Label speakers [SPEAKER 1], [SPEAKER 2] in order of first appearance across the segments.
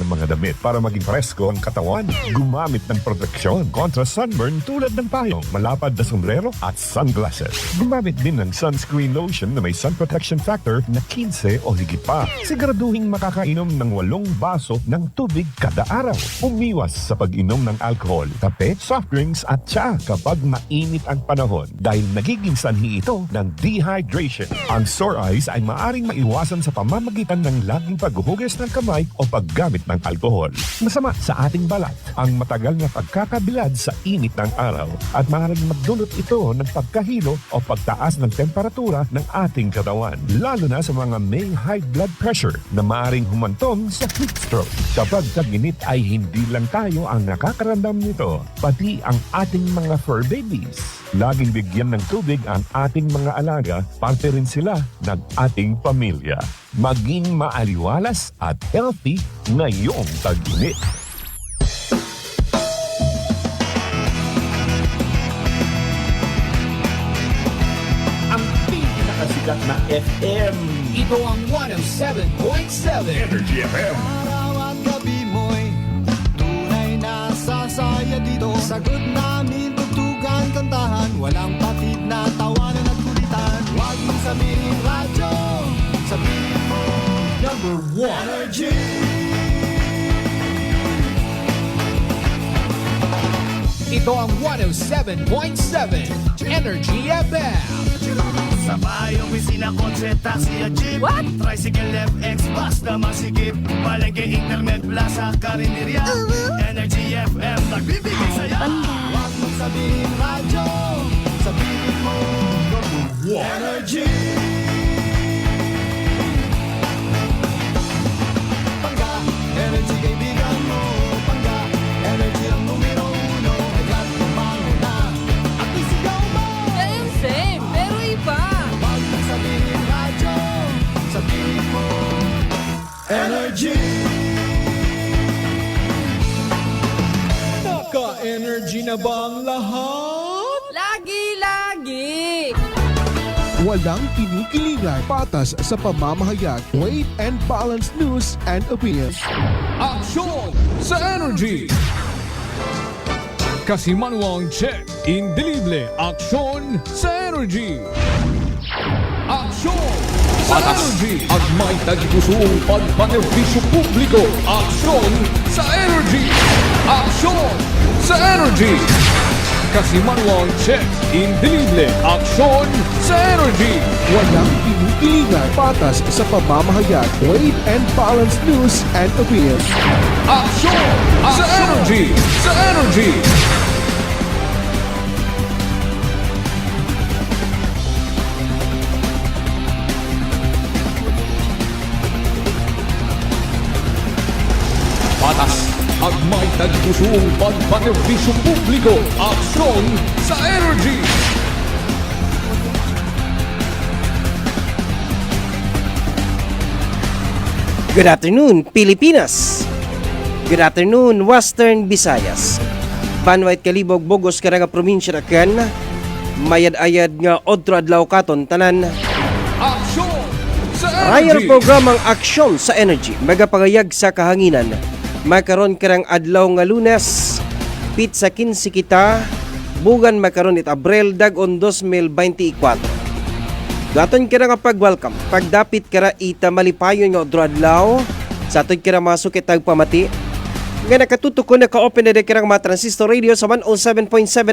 [SPEAKER 1] ng mga damit para maging presko ang katawan. Gumamit ng proteksyon kontra sunburn tulad ng payong, malapad na sombrero at sunglasses. Gumamit din ng sunscreen lotion na may sun protection factor na 15 o higit pa. Siguraduhin makakainom ng 8 baso ng tubig kada araw. Umiwas sa pag-inom ng alcohol, kape, soft drinks at tsa kapag mainit ang panahon dahil nagiging sanhi ito ng dehydration. Ang sore eyes ay maaring maiwasan sa pamamagitan ng laging paghuhugas ng kamay o paggamit ng alkohol. Masama sa ating balat ang matagal na pagkakabilad sa init ng araw at maaaring magdulot ito ng pagkahilo o pagtaas ng temperatura ng ating katawan, lalo na sa mga may high blood pressure na maaaring humantong sa heat stroke. Kapag taginit ay hindi lang tayo ang nakakaramdam nito, pati ang ating mga fur babies. Laging bigyan ng tubig ang ating mga alaga, parte rin sila ng ating pamilya. Maging maaliwalas at healthy ngayong tag-init. Ang pinakasikat na FM.
[SPEAKER 2] Ito ang 107.7
[SPEAKER 1] Energy FM.
[SPEAKER 3] Araw at gabi mo'y tunay na sasaya dito. Sagot namin, tugtugan, kantahan, walang patid na tawanan at kulitan. Huwag mong sabihin radyo, sabihin mo
[SPEAKER 2] Number 1
[SPEAKER 3] Energy.
[SPEAKER 2] Ito ang 107.7 Energy FM.
[SPEAKER 4] Sa bahay, opisina, kotse, taxi at jeep.
[SPEAKER 5] What?
[SPEAKER 4] Tricycle, FX, basta masikip. Palengke, internet, plaza, karinderya. Energy FM, nagbibigay saya.
[SPEAKER 3] Huwag mong sabihin radyo, sabihin mo Energy. Pangga, energy kaibigan mo. Pangga, energy ang numero 1. Agad tumango na at isigaw mo.
[SPEAKER 5] Same, pero iba.
[SPEAKER 3] Huwag mong sabihin radyo, sabihin mo Energy.
[SPEAKER 2] Naka-energy na ba ang lahat?
[SPEAKER 5] Lagi-lagi.
[SPEAKER 6] Walang kinikilingan, patas sa pamamahayag, weight and balance news and opinions.
[SPEAKER 7] Aksyon sa Energy! Kasimanwang check, indelible, aksyon sa Energy! Aksyon sa Energy! At may tagipusong pagpanerbisyo publiko, aksyon sa Energy! Aksyon sa Energy! Kasimanwang check, indelible, aksyon sa Energy!
[SPEAKER 6] Walang kinikilingan, patas sa pamamahayag, weight and balance news and opinions.
[SPEAKER 7] Aksyon sa Energy! Sa Energy! Patas at may tagpusong pagpanerbisyo publiko, aksyon sa Energy!
[SPEAKER 8] Good afternoon, Pilipinas. Good afternoon, Western Visayas. Banwait Kalibog, Bogos, karanga probinsya na kan. Mayad-ayad nga odro adlaw katon tanan.
[SPEAKER 7] Aksyon sa
[SPEAKER 8] Rayar
[SPEAKER 7] Energy!
[SPEAKER 8] programang Aksyon sa Energy, magapagayag sa kahanginan. Makaron karang adlaw nga Lunes, pizza 15 kita, bugan makaron it Abril dagon 2024. Gaton kira nga pag-welcome, pagdapit kira ita malipayon nga odro adlaw, sa atod kira masuk itag pamati. Nga nakatutok ko na ka-open na kira nga transistor radio sa 107.7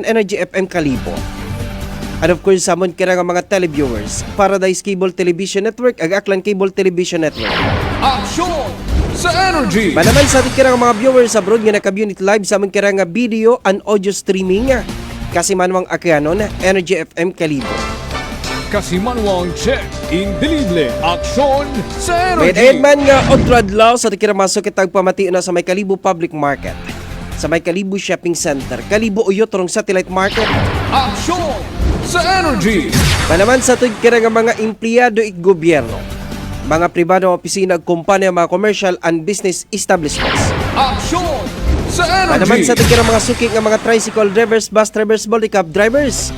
[SPEAKER 8] Energy FM Kalibo. And of course, samon kira nga mga televiewers, Paradise Cable Television Network, Agaklan Cable Television Network.
[SPEAKER 7] Aksyon sa Energy!
[SPEAKER 8] Manaman sa ating kira nga mga viewers abroad nga naka-unit live samon kira nga video and audio streaming, kasi manwang akyanon, Energy FM Kalibo.
[SPEAKER 7] Kasimanwang check, indelible, aksyon sa
[SPEAKER 8] With
[SPEAKER 7] Energy!
[SPEAKER 8] man nga odradlaw sa tikira masok itag pamati na sa may Kalibo Public Market, sa may Kalibo Shopping Center, Kalibo Uyotrong Satellite Market.
[SPEAKER 7] Aksyon sa Energy!
[SPEAKER 8] Manaman sa tikira nga mga empleyado at gobyerno, mga pribadong opisina ug kumpanya, mga commercial and business establishments.
[SPEAKER 7] Aksyon sa
[SPEAKER 8] Manaman
[SPEAKER 7] Energy!
[SPEAKER 8] sa tikira mga suki nga mga tricycle drivers, bus drivers, multi-cab drivers,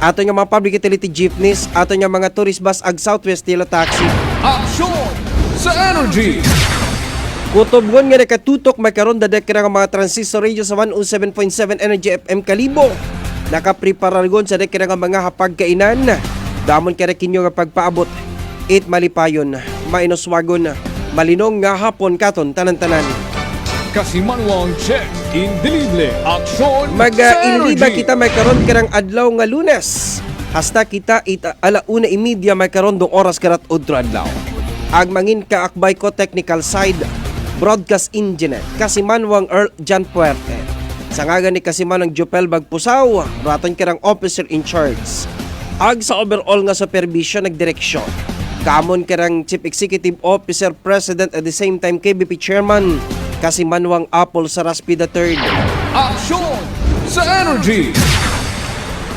[SPEAKER 8] ato nga mga public utility jeepneys, ato nga mga tourist bus ag Southwest Yellow Taxi.
[SPEAKER 7] Aksyon sa Energy!
[SPEAKER 8] Kutubgon nga nakatutok may karon dadek nga mga transistor radio sa 107.7 Energy FM Kalibo. Nakapreparagon sa dek nga mga hapagkainan. Damon kaya kinyo nga pagpaabot. It malipayon, mainoswagon, malinong nga hapon katon tanan-tanan.
[SPEAKER 7] Kasimanwang check, indelible, aksyon sa
[SPEAKER 8] Mag-iliba
[SPEAKER 7] energy.
[SPEAKER 8] kita may karon karang adlaw nga Lunes. Hasta kita alauna imidya may karon dong oras karat udro adlaw. Agmangin ka akbay ko technical side, broadcast engineer, Kasimanwang Earl Jan Puerte. Sa ngagan ni Kasimanwang Jopel Bagpusaw, raton karang officer in charge. Ag sa overall nga supervision nagdireksyon. Kamon karang Chief Executive Officer, President at the same time KBP Chairman, Kasimanwang Apple Saraspi III.
[SPEAKER 7] Aksyon sa energy.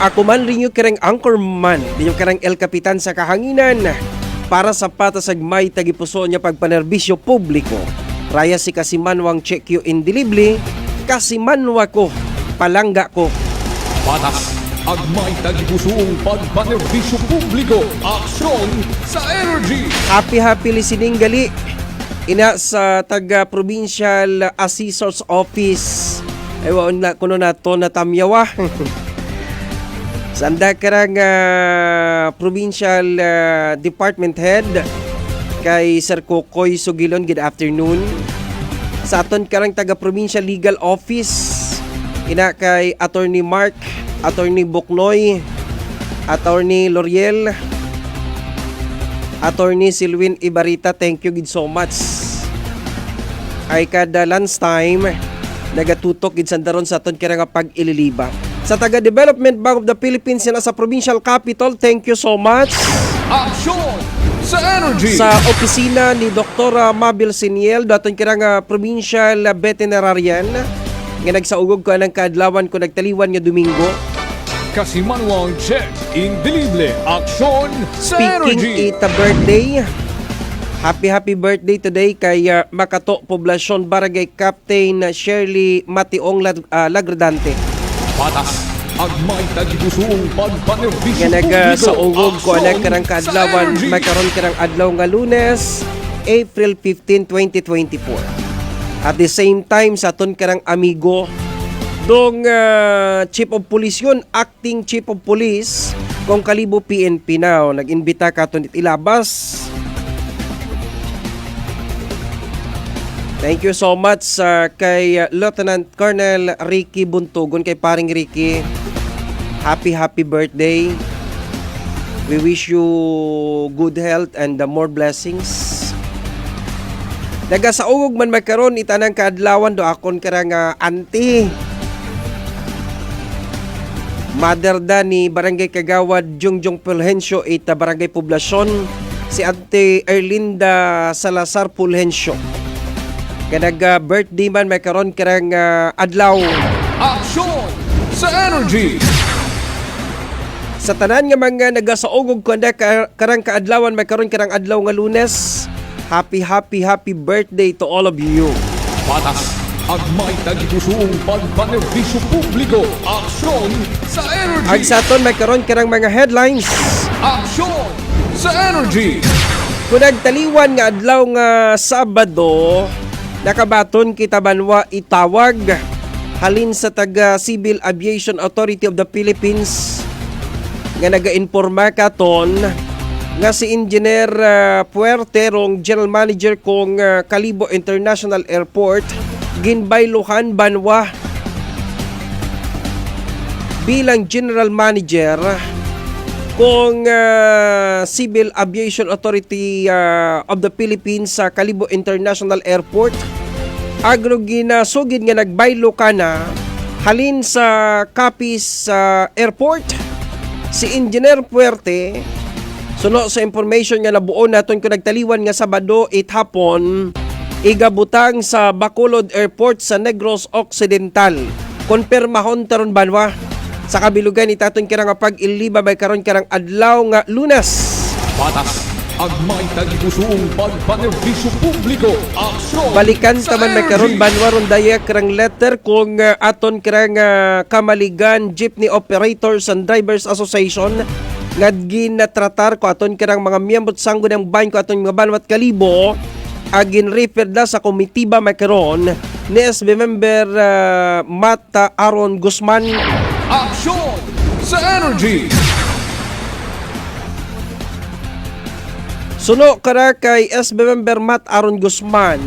[SPEAKER 8] Ako man rin yung karang anchorman, yung karang El Capitan sa kahanginan. Para sa patasag may tagipuso niya pagpanerbisyo publiko. Raya si Kasimanwang check you indelible, Kasimanwa ko, palangga ko.
[SPEAKER 7] Patas, agmay tagipusong pagpanerbisyo publiko. Aksyon sa energy.
[SPEAKER 8] Happy listening gali. Ina sa taga-provincial assessor's office. Ewan na kuno na to na tamyawa. Sanda karang provincial department head kay Sir Kokoy Sugilon, good afternoon. Sa aton karang taga-provincial legal office, ina kay Attorney Mark, Attorney Buknoy, Attorney L'Oriel, Attorney Silwin Ibarita, thank you gid so much. Ay kada lunchtime nagatutok gid sandaron sa aton kaya nga pag-ililiba. Sa taga-Development Bank of the Philippines na sa provincial capital, thank you so much.
[SPEAKER 7] Aksyon sa energy.
[SPEAKER 8] Sa opisina ni Dr. Mabel Siniel, daton kaya nga provincial veterinarian, nga nagsaugog ko ng kaadlawan ko nagtaliwan nga Domingo.
[SPEAKER 7] Kasimanwang check, indelible, aksyon sa energy.
[SPEAKER 8] Speaking it a birthday, happy birthday today kay Makato Poblacion Barangay Captain Shirley Mationg Lagradante.
[SPEAKER 7] Patas, agmay tagipusong pagpanerbisyo
[SPEAKER 8] Nga
[SPEAKER 7] publiko.
[SPEAKER 8] nagasaugog ko
[SPEAKER 7] Aksyon
[SPEAKER 8] karang
[SPEAKER 7] sa
[SPEAKER 8] kaadlawan,
[SPEAKER 7] energy.
[SPEAKER 8] may karon karang adlaw nga Lunes, April 15, 2024. At the same time sa aton karang amigo dong Chief of Police yun, Acting Chief of Police kung Kalibo PNP now, nag-imbita ka ito ilabas. Thank you so much kay Lieutenant Colonel Ricky Buntugon, kay paring Ricky. Happy birthday. We wish you good health and more blessings. Nagasaugog man magkaroon itanang kaadlawan do akon karang auntie. Mother da ni Barangay Kagawad Jungjong Fulgencio ita Barangay Poblacion, si Ate Erlinda Salazar Fulgencio. Kanag birthday man may karon karang adlaw.
[SPEAKER 7] Aksyon sa energy.
[SPEAKER 8] Sa tanan nga mga nagasaugog kuanda karang kaadlawan may karon karang adlaw nga Lunes. Happy birthday to all of you.
[SPEAKER 7] Patas, agmay tagipusong pagpanerbisyo publiko. Aksyon sa energy.
[SPEAKER 8] Agsaton may karon karang mga headlines.
[SPEAKER 7] Aksyon sa energy.
[SPEAKER 8] Kung nagtaliwan nga adlaw nga Sabado, nakabaton kita banwa itawag halin sa taga Civil Aviation Authority of the Philippines nga naga-informa katon nga si Engineer Puerte rong General Manager kong Kalibo International Airport ginbayluhan banwa bilang General Manager kung Civil Aviation Authority of the Philippines sa Kalibo International Airport. Agro ginasugid nga nagbaylo ka na halin sa Capiz Airport. Si Engineer Puerte, suno sa information nga nabuo naton kung nagtaliwan nga Sabado 8 hapon, igabutang sa Bacolod Airport sa Negros Occidental. Konpermahon taron banwa. Sa kabilugan itaton kira nga pag-iliba may karon karang adlaw nga Lunes.
[SPEAKER 7] Patas, agmay tagipusong pagpanerbisyo publiko. Aksyon
[SPEAKER 8] Balikan
[SPEAKER 7] sa
[SPEAKER 8] taman may
[SPEAKER 7] energy.
[SPEAKER 8] karon banwa ron daya karang letter kung aton karang Kamaligan Jeepney Operators and Drivers Association nga ginatratar ko aton karang mga miyembro sanggo ng bahin ko aton mga banwat Kalibo agin refer da sa komitiba makaron ni SB member Matt Aaron Guzman.
[SPEAKER 7] Aksyon sa Energy.
[SPEAKER 8] Suno kara kay SB member Matt Aaron Guzman.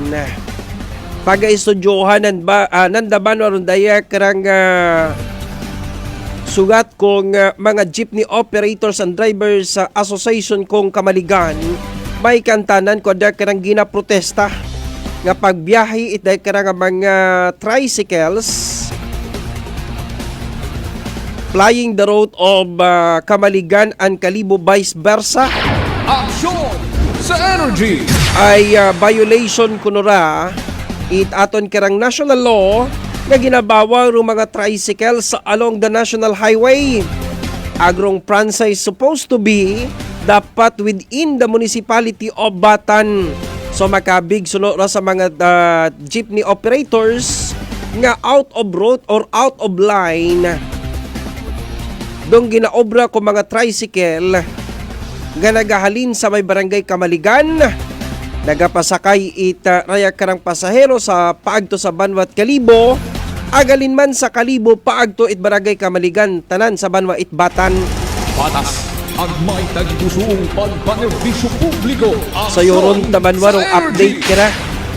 [SPEAKER 8] Paga-istudyohan nandaban aron daya karang sugat kong mga jeepney operators and drivers sa association kong Kamaligan may kantanan ko da karang ginaprotesta nga pagbiyahe itay karang mga tricycles flying the road of Kamaligan and Kalibo vice versa
[SPEAKER 7] Aksyon sa Energy.
[SPEAKER 8] ay violation kunura it aton karang national law nga ginabawang ro mga tricycles along the national highway. Agrong franchise supposed to be dapat within the municipality of Batan. So makabig sunod ra sa mga jeepney operators nga out of road or out of line. Dong ginaobra ko mga tricycle nga nagahalin sa may barangay Kamaligan. Nagapasakay raya karang pasahero sa paagto sa Banwa at Kalibo. Agalin man sa Kalibo paagto it barangay Kamaligan tanan sa Banwa it Batan.
[SPEAKER 7] Patas ang may tagpusong pagpanerbisyo publiko.
[SPEAKER 8] Sa yoron taban warong update kira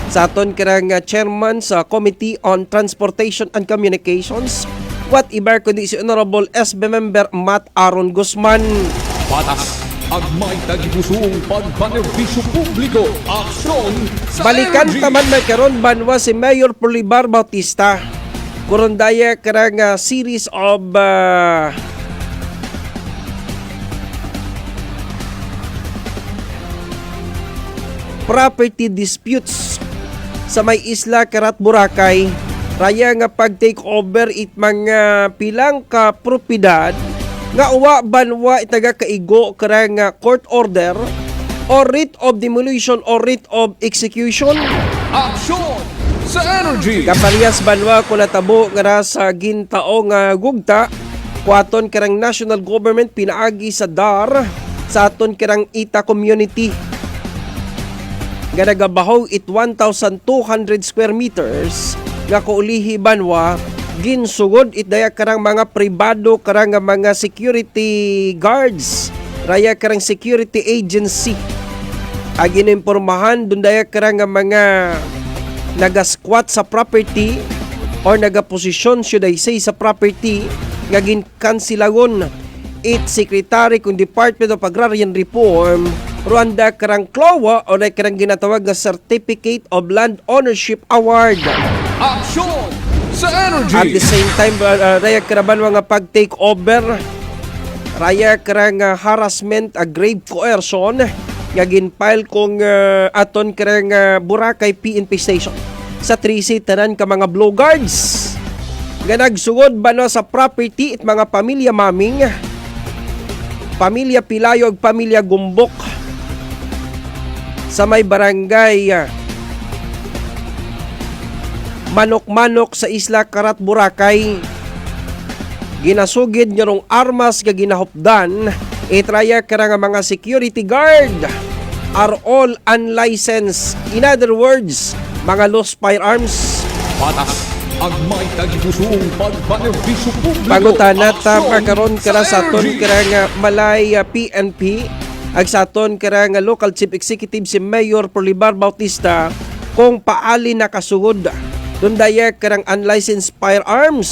[SPEAKER 8] sa aton karang chairman sa Committee on Transportation and Communications. What ibar kundi si Honorable SB member Matt Aaron Guzman.
[SPEAKER 7] Patas ang may tagpusong pagpanerbisyo publiko. Aksyon sa
[SPEAKER 8] Balikan
[SPEAKER 7] Energy.
[SPEAKER 8] taman may karon Banwa si Mayor Polibar Bautista. Kurundaya karang series of property disputes sa may isla Karat Boracay. Raya nga pag-take over it mga pilang ka propiedad nga uwa banwa itaga kaigo karang court order or writ of demolition or writ of execution.
[SPEAKER 7] Aksyon sa Energy.
[SPEAKER 8] Kapalyas banwa ko natabo nga sa gintao nga gugta kuaton karang national government pinaagi sa DAR sa aton karang Ita community. Nga nagabahaw it 1,200 square meters nga kaulihi banwa ginsugod it daya karang mga pribado karang mga security guards raya karang security agency agin impormahan dun daya karang mga nagasquat sa property or nagaposisyon should I say sa property nga ginkansilagon it secretary kung Department of Agrarian Reform Rwanda karang CLOA o karang ginatawag na Certificate of Land Ownership Award.
[SPEAKER 7] Aksyon sa Energy.
[SPEAKER 8] At the same time, raya karaban mga pag-take over, raya karang harassment, grave coercion, nga ginfile kong aton karang Boracay PNP Station sa 3C tanan ka mga blow guards. Nga nagsugod ba no sa property at mga pamilya maming, pamilya Pilayo ug pamilya Gumbok sa may barangay Manok-Manok sa Isla Karat Boracay. Ginasugid nyo rong armas nga ginahupdan itraya karang mga security guard are all unlicensed. In other words, mga lost firearms.
[SPEAKER 7] Patas ang may tagpusong pagpanerbisyo publiko.
[SPEAKER 8] Pangutanat
[SPEAKER 7] Aksyon
[SPEAKER 8] pagkaroon kara sa aton
[SPEAKER 7] Energy.
[SPEAKER 8] karang Malay PNP ag sa aton karang local chief executive si Mayor Polibar Bautista kung paali nakasugod dun daya karang unlicensed firearms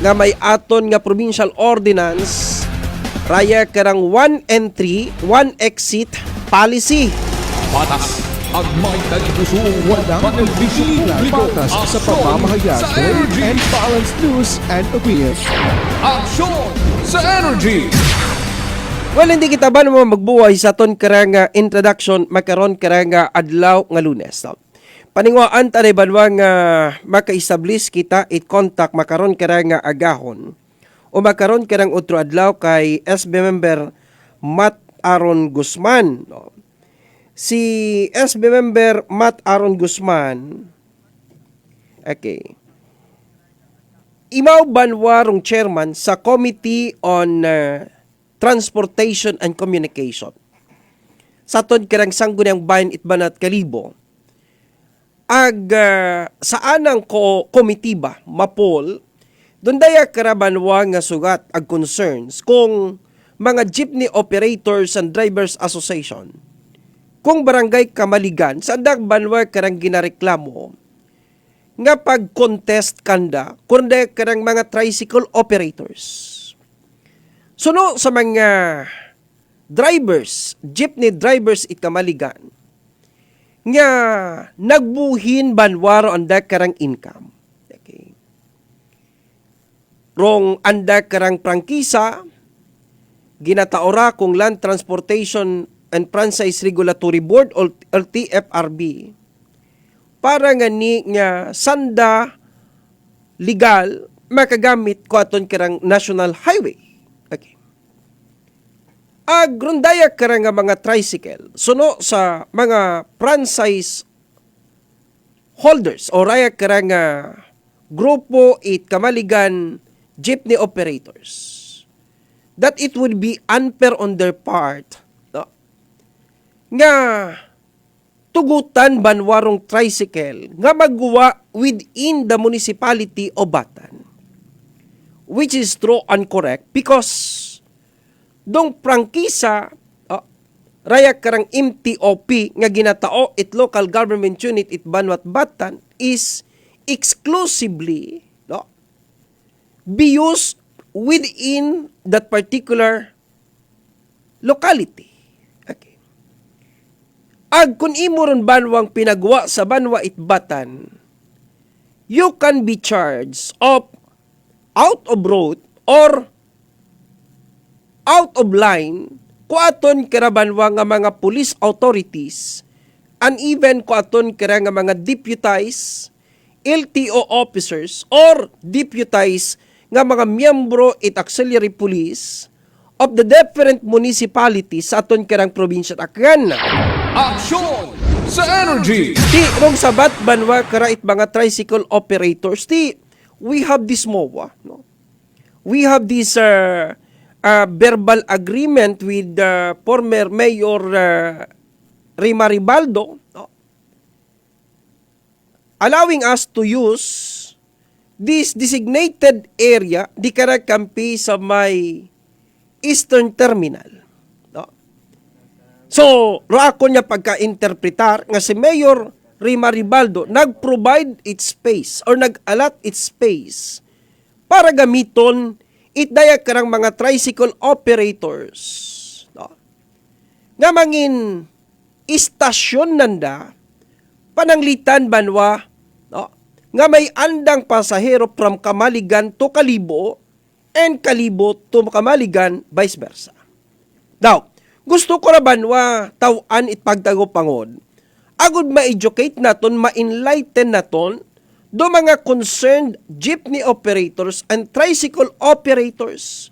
[SPEAKER 8] nga may aton nga provincial ordinance raya karang 1 entry 1 exit policy.
[SPEAKER 7] Patas ang may tagpusong
[SPEAKER 6] Walang
[SPEAKER 7] pagpanerbisyo
[SPEAKER 6] pagpipilian
[SPEAKER 7] publiko.
[SPEAKER 6] patas sa
[SPEAKER 7] Aksyon
[SPEAKER 6] pamamahayag.
[SPEAKER 7] sa
[SPEAKER 6] Wave
[SPEAKER 7] Energy.
[SPEAKER 6] and balanced news and opinions.
[SPEAKER 7] Aksyon sa Energy.
[SPEAKER 8] Well, hindi kita ba naman magbuhay sa aton karang introduction makaron karang adlaw nga Lunes. No? Paningwaan tanay banwa nga maka-establish kita it contact makaron karang agahon o makaron karang otro adlaw kay SB member Matt Aaron Guzman. No? Si SB member Matt Aaron Guzman, okay, imaw banwarong chairman sa Committee on Transportation and Communication. sa aton kirang sanggunang bayan itbanat Kalibo, ag saan ang komitiba mapol doon daya karabanwa nga sugat ag concerns kung mga jeepney operators and drivers association kung barangay Kamaligan sa andak banwa karang ginareklamo nga pag-contest kanda kundi karang mga tricycle operators. Suno sa mga drivers, jeepney drivers it Kamaligan nga nagbuhin banwaro anda karang income. Okay. Rong anda karang prangkisa, ginataora kung Land Transportation and Franchise Regulatory Board o TFRB para nga ni nga sanda legal makagamit ko aton karang national highway. Okay. Agrundaya karang nga mga tricycle suno sa mga franchise holders o raya karang nga grupo it Kamaligan jeepney operators that it would be unfair on their part no? Nga tugutan banwarong tricycle nga magguwa within the municipality o Batan, which is true and correct because dong prangkisa raya karang MTOP nga ginatao it local government unit it Banwat Batan is exclusively no, be used within that particular locality. Okay. Ag kun imo ron banwang pinagwa sa Banwa Itbatan, you can be charged of out of road or out of line kuaton karabanwa nga mga police authorities and even kuaton kara nga mga deputized LTO officers or deputized nga mga miyembro it auxiliary police of the different municipalities sa aton karang probinsya Aklan.
[SPEAKER 7] Aksyon sa Energy!
[SPEAKER 8] Ti rong sabat banwa kara it mga tricycle operators ti we have this MOA, no? We have this verbal agreement with former Mayor Rima Ribaldo, no? Allowing us to use this designated area di karakampi sa may Eastern Terminal. No? So, raako niya pagka-interpretar nga si Mayor Rima Ribaldo nag-provide its space or nag-alat its space para gamiton itdaya karang mga tricycle operators no? Nga mangin istasyon nanda pananglitan banwa no? Nga may andang pasahero from Kamaligan to Kalibo and Kalibo to Kamaligan vice versa. Now, gusto ko na banwa tawan itpagtago pangod agud ma-educate naton, ma-enlighten naton do mga concerned jeepney operators and tricycle operators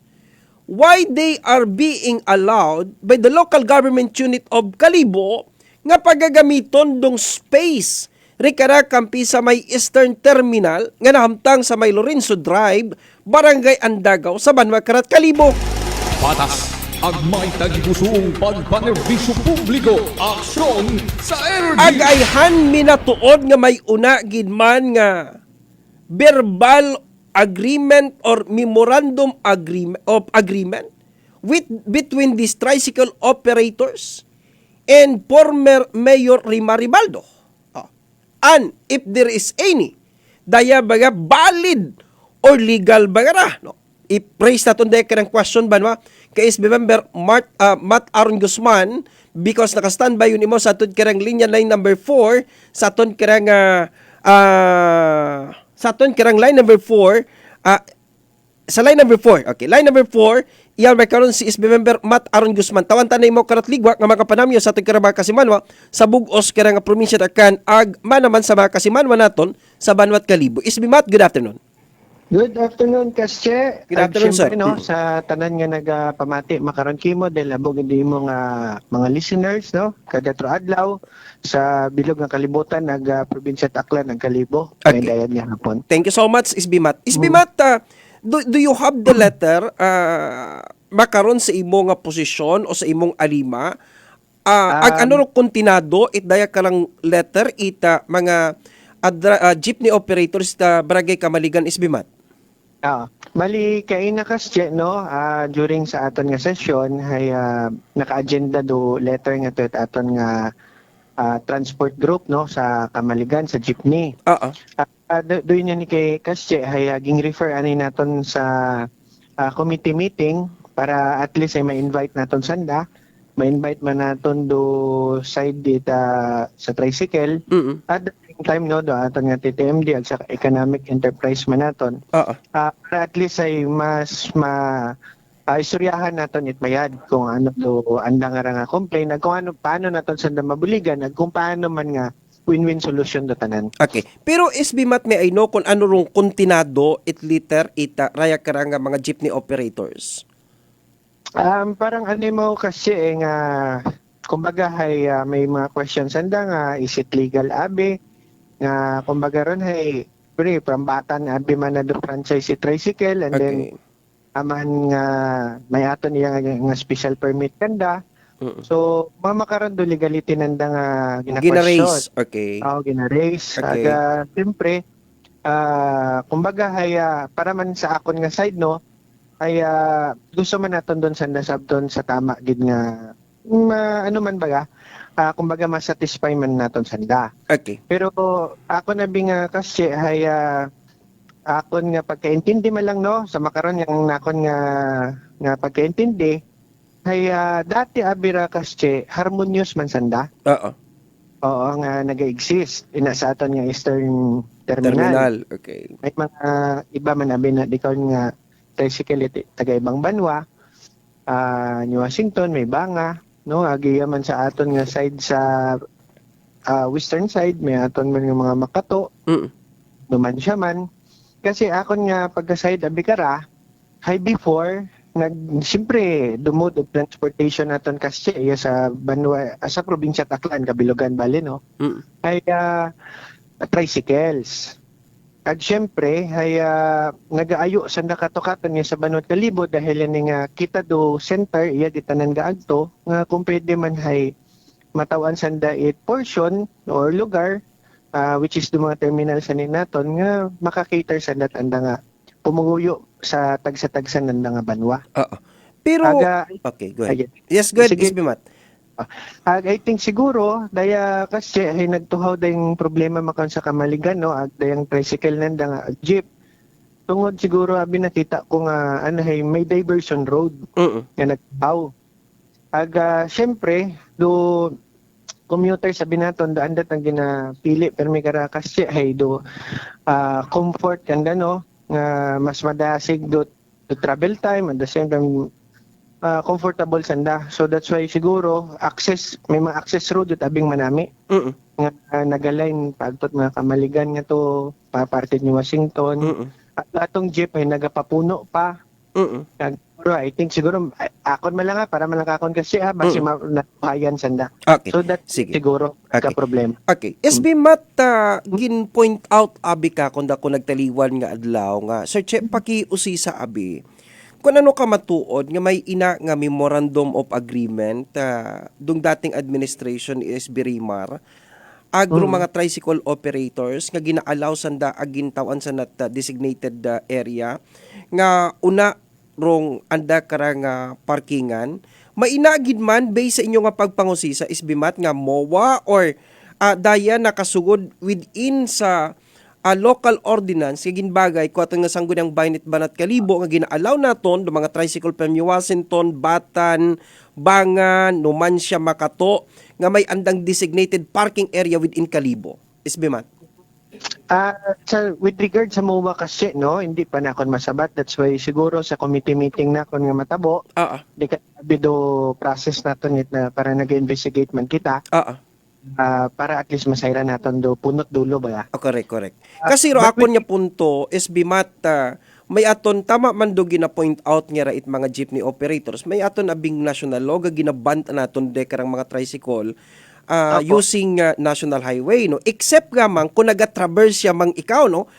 [SPEAKER 8] why they are being allowed by the local government unit of Kalibo nga pagagamiton dong space rikara kampi sa may Eastern Terminal nga nahamtang sa may Lorenzo Drive, Barangay Andagaw sa Banwa Karat, Kalibo.
[SPEAKER 7] Patas ang may tagipusong pagpanerbisyo publiko. Aksyon sa Energy!
[SPEAKER 8] Agayhan minatuod nga may una gidman nga verbal agreement or memorandum of agreement between these tricycle operators and former Mayor Rima Ribaldo. And if there is any, daya baga valid or legal baga no? I-praise natin dahil ka ng question ba no? Kay SB member Matt Aaron Guzman because naka-standby yun imo sa aton karang linya line number 4 sa aton karang line number 4 sa line number 4. Okay, line number 4 iyal may karon si SB member Matt Aaron Guzman. Tawan tanay mo karat ligwa nga makapanamyo sa aton karang Kasimanwa sa bugos karang probinsya takan ag manaman sa mga Kasimanwa naton sa Banwat Kalibo. SB Matt, good afternoon.
[SPEAKER 9] Good afternoon, Kasche.
[SPEAKER 8] Good afternoon, sir.
[SPEAKER 9] No, sa tanan nga nagpamati makaron kimo dahil abog hindi mo nga mga listeners no kada adlaw sa bilog nga kalibutan probinsya Aklan ng Kalibo.
[SPEAKER 8] Okay.
[SPEAKER 9] Dayan niya hapon.
[SPEAKER 8] Thank you so much, SB Matt. SB Matt, do you have the letter makaron sa imo nga posisyon o sa imong alima Ag ano ro kontinado it daya karang letter ita mga jeepney operators ta Barangay Kamaligan Isbimat.
[SPEAKER 9] Mali kay nakasye no during sa aton nga session hay naka-agenda do letter nga to aton nga transport group no sa Kamaligan sa jeepney. Doon niya ni kay kasye hay ging refer ani naton sa committee meeting para at least ay ma-invite naton sanda. Ma-invite man naton do side dita sa tricycle. At the same time no do aton nga TTMD at sa economic enterprise man naton. Para at least ay mas istoryahan naton itmayad kung ano do andang nga complain kung ano paano naton sanda mabuligan at kung paano man nga win-win solution do tanan.
[SPEAKER 8] Okay. Pero SBMAT may I know kung ano rong kontinado it liter ita raya karang mga jeepney operators.
[SPEAKER 9] Parang ano mo kasi nga kumbaga hay may mga questions sanda nga is it legal abi nga kumbaga ron hay pambatan abi man na do franchise si tricycle and then aman nga may aton niya nga special permit kanda. So mamakaron do legality nanda nga
[SPEAKER 8] gina-raise. Okay.
[SPEAKER 9] Gina-raise.
[SPEAKER 8] Okay.
[SPEAKER 9] Siyempre kumbaga hay para man sa akon nga side no ay gusto man naton doon sa nasab doon sa tama gid nga ano man baga kumbaga ma-satisfy man naton sanda.
[SPEAKER 8] Okay.
[SPEAKER 9] Pero ako na nga kasi hay akon nga pagkaintindi man lang no sa makaron yang nakon nga pagkaintindi hay dati abira kasi harmonious man sanda. Oo nga nag-exist ina sa aton nga Eastern Terminal.
[SPEAKER 8] Okay.
[SPEAKER 9] May mga iba man abi na dikaw nga tricycle taga ibang banwa, New Washington, may banga, no? Agiya man sa aton nga side sa western side, may aton man nga mga Makato, duman siya man. Kasi akon nga pagka-side abikara, hay before, siyempre, dumod og transportation naton kasi sa banwa, sa probinsya Taclan, Kabilogan, Bali, no? Ay tricycles. At syempre, ay nagaayo sa nakatokaton niya sa Banwat Kalibo dahil yan nga kita do center, iya di tanan gaagto, nga kung pwede man hay matawan sa dait portion or lugar, which is do mga terminal sa naton, nga makakater sa datanda nga pumuguyo sa tagsa-tagsa nanda nga banwa.
[SPEAKER 8] Pero, okay, go ahead. Yes, go ahead, Isbimat.
[SPEAKER 9] I think siguro daya kasi ay nagtuhaw dayong problema makon sa Kamaligan no at dayang tricycle nanda nga jeep tungod siguro abi nakita ko nga ano hay may diversion road nga nagtaw syempre do commuter sabi naton daan dat ang ginapili pero may kara kasi hay do comfort kanda no nga mas madasig do travel time at the same time comfortable sanda. So that's why siguro may mga access road at abing manami. Nga nagalain pagtot mga Kamaligan nga to parte ni Washington. At atong jeep ay nagapapuno pa. Pero I think siguro akon man lang para malangkakon kasi basi napahayan sanda.
[SPEAKER 8] Okay.
[SPEAKER 9] So that siguro ka problema.
[SPEAKER 8] Okay. SB Mat gin point out abi ka kun dako nagtaliwan nga adlaw nga sir pakiusi sa abi. Kung ano ka matuod nga may ina nga memorandum of agreement dung dating administration is Birimar agro mga tricycle operators nga gina-allow sanda agintawan sa nat designated area nga una rong anda karang parkingan mainagid man based sa inyo nga pagpangusisa isbimat nga MOA or daya nakasugod within sa local ordinance nga ginbagay ko atong nga sanggol ang Baynit Banat Kalibo nga gina-allow naton do mga tricycle from Washington, Batan, Bangan, Numancia, Makato nga may andang designated parking area within Kalibo. Isbimat.
[SPEAKER 9] With regard sa MOA kasi no, hindi pa na akon masabat. That's why siguro sa committee meeting na akon nga matabo. Di ka bido process naton na para nag-investigate man kita. Para at least masayra naton do punot dulo ba?
[SPEAKER 8] Correct. Kasi ro akon nga punto SB Mat may aton tama man do gina-point out nga rait mga jeepney operators may aton abing national law nga ginabant naton de karang mga tricycle
[SPEAKER 9] Opo.
[SPEAKER 8] using national highway, no? Except nga man kung naga-traverse siya mang ikaw, no?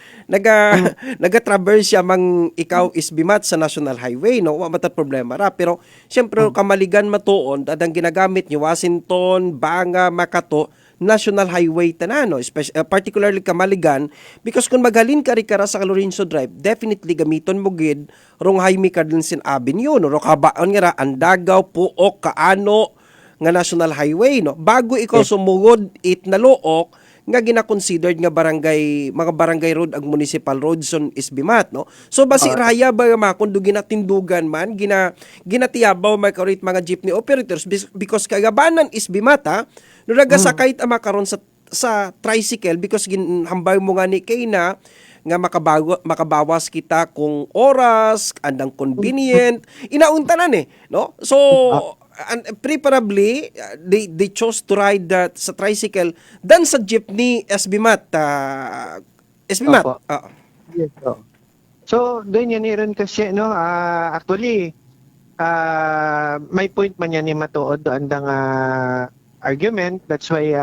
[SPEAKER 8] Naga-traverse siya mang ikaw isbimat sa national highway, no? Wa mata problema ra, pero syempre kamaligan matuon adang ginagamit ni Washington, Banga, Makato, national highway tanan, no? Particularly kamaligan because kung maghalin ka ri kara sa Lorenzo Drive, definitely gamiton mo gid rong Jaime Cardensin Avenue, no? Ro kabaon nga ra Andagaw, Puok, Kaano nga national highway, no? Bago ikaw sumugod it naluok nga gina-considered nga mga barangay road ang municipal roads on Isbimat, no? So basi raya ba nga kundo ginatindugan man ginatiyabaw may karit mga jeepney operators because kagabanan Isbimat no nagasakay ta makaron sa tricycle because ginhambay mo nga ni kay na nga makabawas kita kung oras, andang convenient, inauntanan no? So and preferably they chose to ride that sa tricycle than sa jeepney SBMAT. SBMAT.
[SPEAKER 9] Opo. Yes, so doon yan rin kasi no actually may point man yan ni matuod doon ang argument. That's why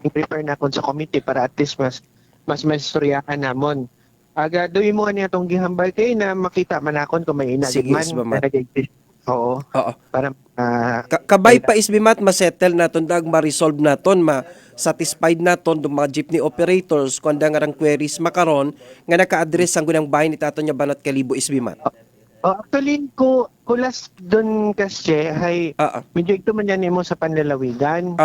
[SPEAKER 9] i-prepare na ako sa committee para at least mas istoryahan namon. Aga doon mo niya tong gihambal kay na makita man akon kung may inagman. Oo. Para
[SPEAKER 8] kabay pa isbimat ma-settle naton dag ma-resolve naton ma-satisfied naton ng mga jeepney operators kung nga rang queries makaron nga naka-address ang gunang bahin itaton nya banat kalibo isbimat.
[SPEAKER 9] Actually kulas doon kasi hay medyo ito man yan mo sa panlalawigan.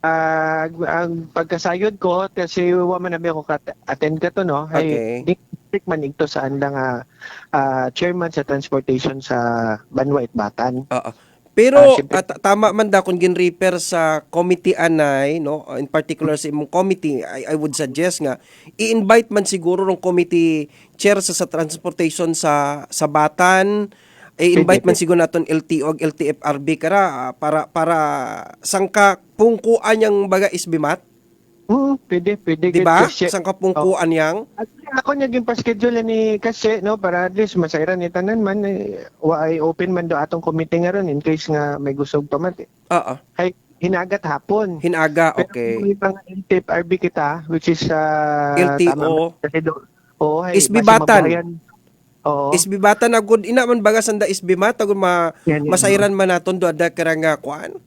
[SPEAKER 9] Ang pagkasayod ko kasi wa man ako attend ka to no hay district man ito sa andang chairman sa transportation sa Banwa Itbatan.
[SPEAKER 8] Pero tama man da kung gin-refer sa committee anay no, in particular sa imong committee, I would suggest nga i-invite man siguro ng committee chair sa transportation sa Batan, i-invite man siguro naton LTO ug LTFRB kara para sangka pungkuan yang baga isbimat.
[SPEAKER 9] Pwede.
[SPEAKER 8] Diba? Sangka pungkuan yang
[SPEAKER 9] ako naging pa-schedule ni kasi no para at least masayran ni tanan man ay open man do atong committee nga ron in case nga may gusto pamati. Hay hinagat hapon.
[SPEAKER 8] Hinaga, okay.
[SPEAKER 9] Pero pang LTFRB kita which is
[SPEAKER 8] LTO.
[SPEAKER 9] Hay
[SPEAKER 8] Isbibatan.
[SPEAKER 9] Oo.
[SPEAKER 8] Isbibatan na good ina man baga sanda isbimata kung masayran man naton do ada karang kuan.